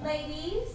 Ladies?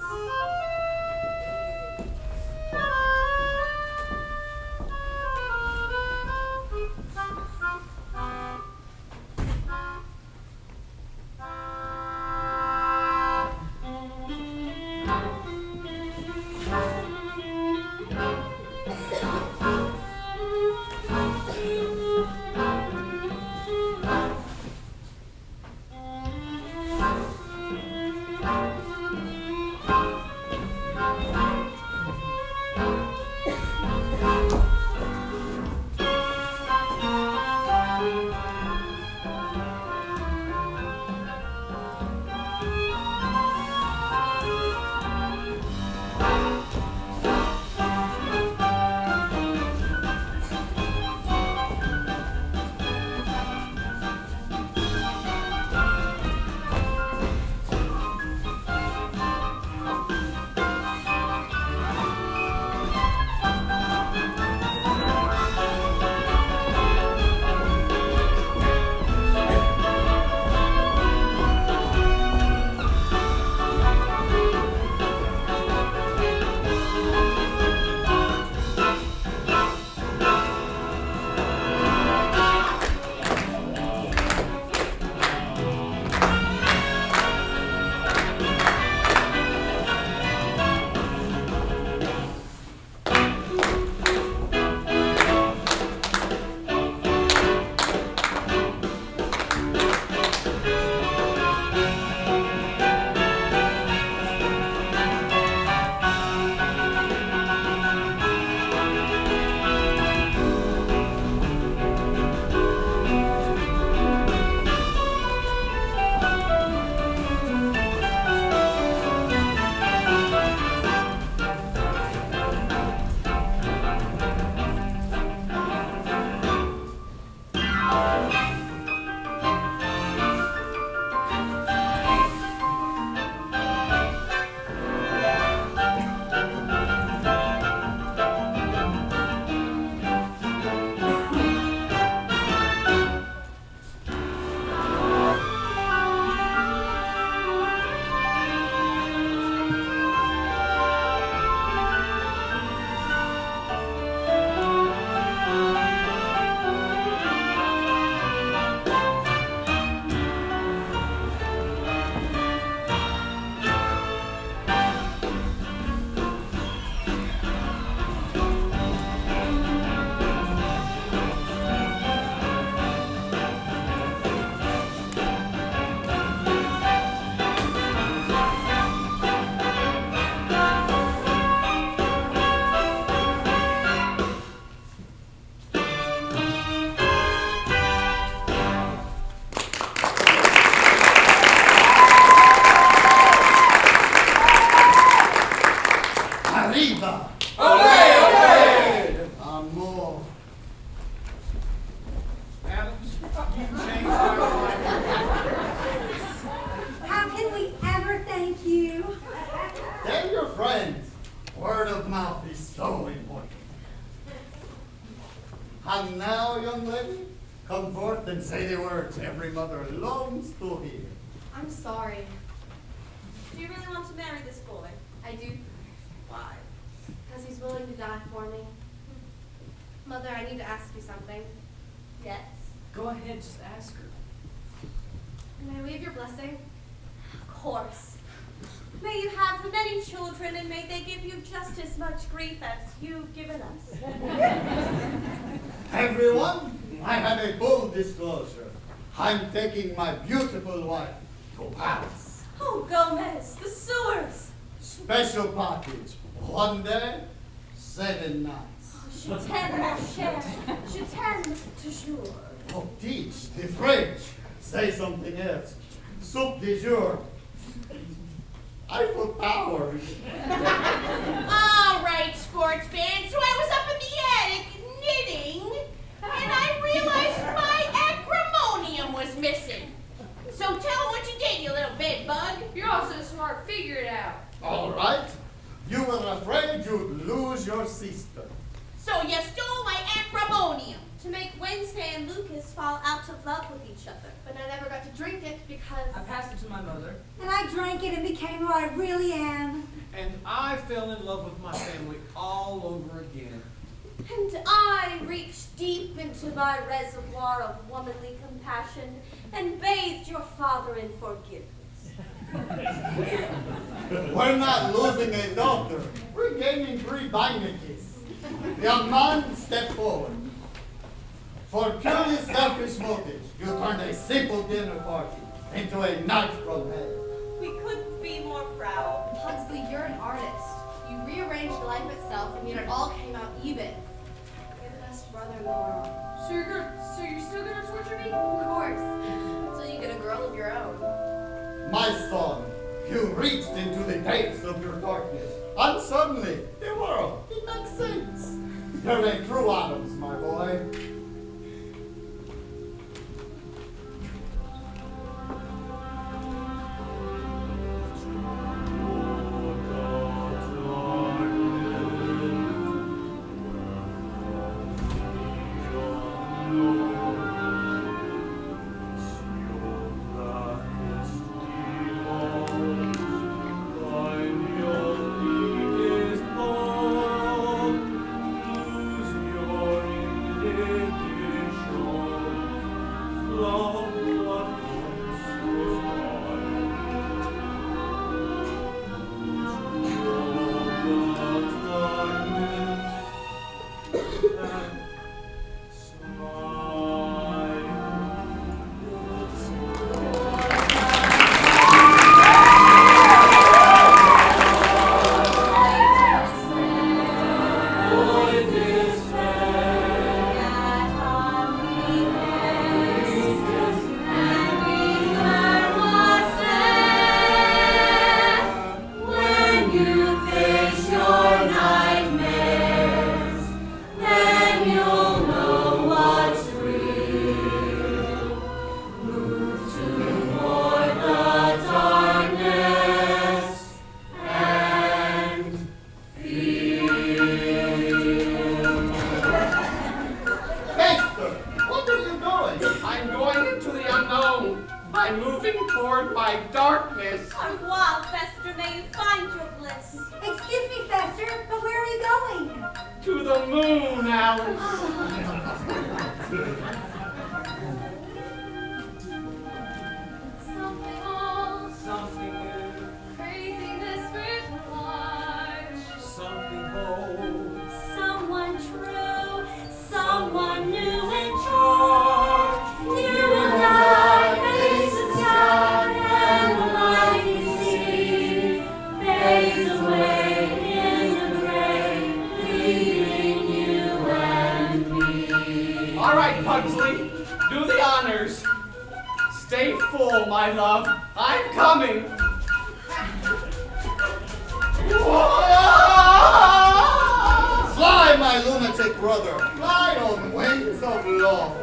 Arriba! Olé, olé! Amor. Addams, you changed my life. How can we ever thank you? Tell your friends. Word of mouth is so important. And now, young lady, come forth and say the words every mother longs to hear. I'm sorry. Do you really want to marry this boy? I do. Why? Because he's willing to die for me. Mother, I need to ask you something. Yes. Go ahead, just ask her. May I have your blessing? Of course. May you have many children, and may they give you just as much grief as you've given us. Everyone, I have a full disclosure. I'm taking my beautiful wife to Paris. Oh, Gomez, the sewers. Special package. 1 day, 7 nights. Je t'aime, mon cher. Je t'aime toujours. Oh, teach the French. Say something else. Soup du jour. Eiffel Tower. All right, sports fans. So I was up in the attic knitting fall out of love with each other. But I never got to drink it because I passed it to my mother. And I drank it and became who I really am. And I fell in love with my family all over again. And I reached deep into my reservoir of womanly compassion and bathed your father in forgiveness. We're not losing a daughter. We're gaining 3 dignities. Young man, step forward. For purely selfish motives, you turned a simple dinner party into a night from hell. We couldn't be more proud. Pugsley, you're an artist. You rearranged life itself and yet it all came out even. You're the best brother in the world. So you're still gonna torture me? Of course. Until you get a girl of your own. My son, you reached into the depths of your darkness, and suddenly, the world, it makes sense. You're a true Addams, my boy. I'm moving toward my darkness. Au revoir, Fester. May you find your bliss. Excuse me, Fester, but where are you going? To the moon, Alice. Something old, Something new, craziness with large. Something bold. Someone true, someone new in charge. You and I face the sky and the mighty sea fades away in the gray, leaving you and me. All right, Pugsley, do the honors. Stay full, my love. I'm coming. Fly, my lunatic brother, fly on wings of love.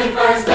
21st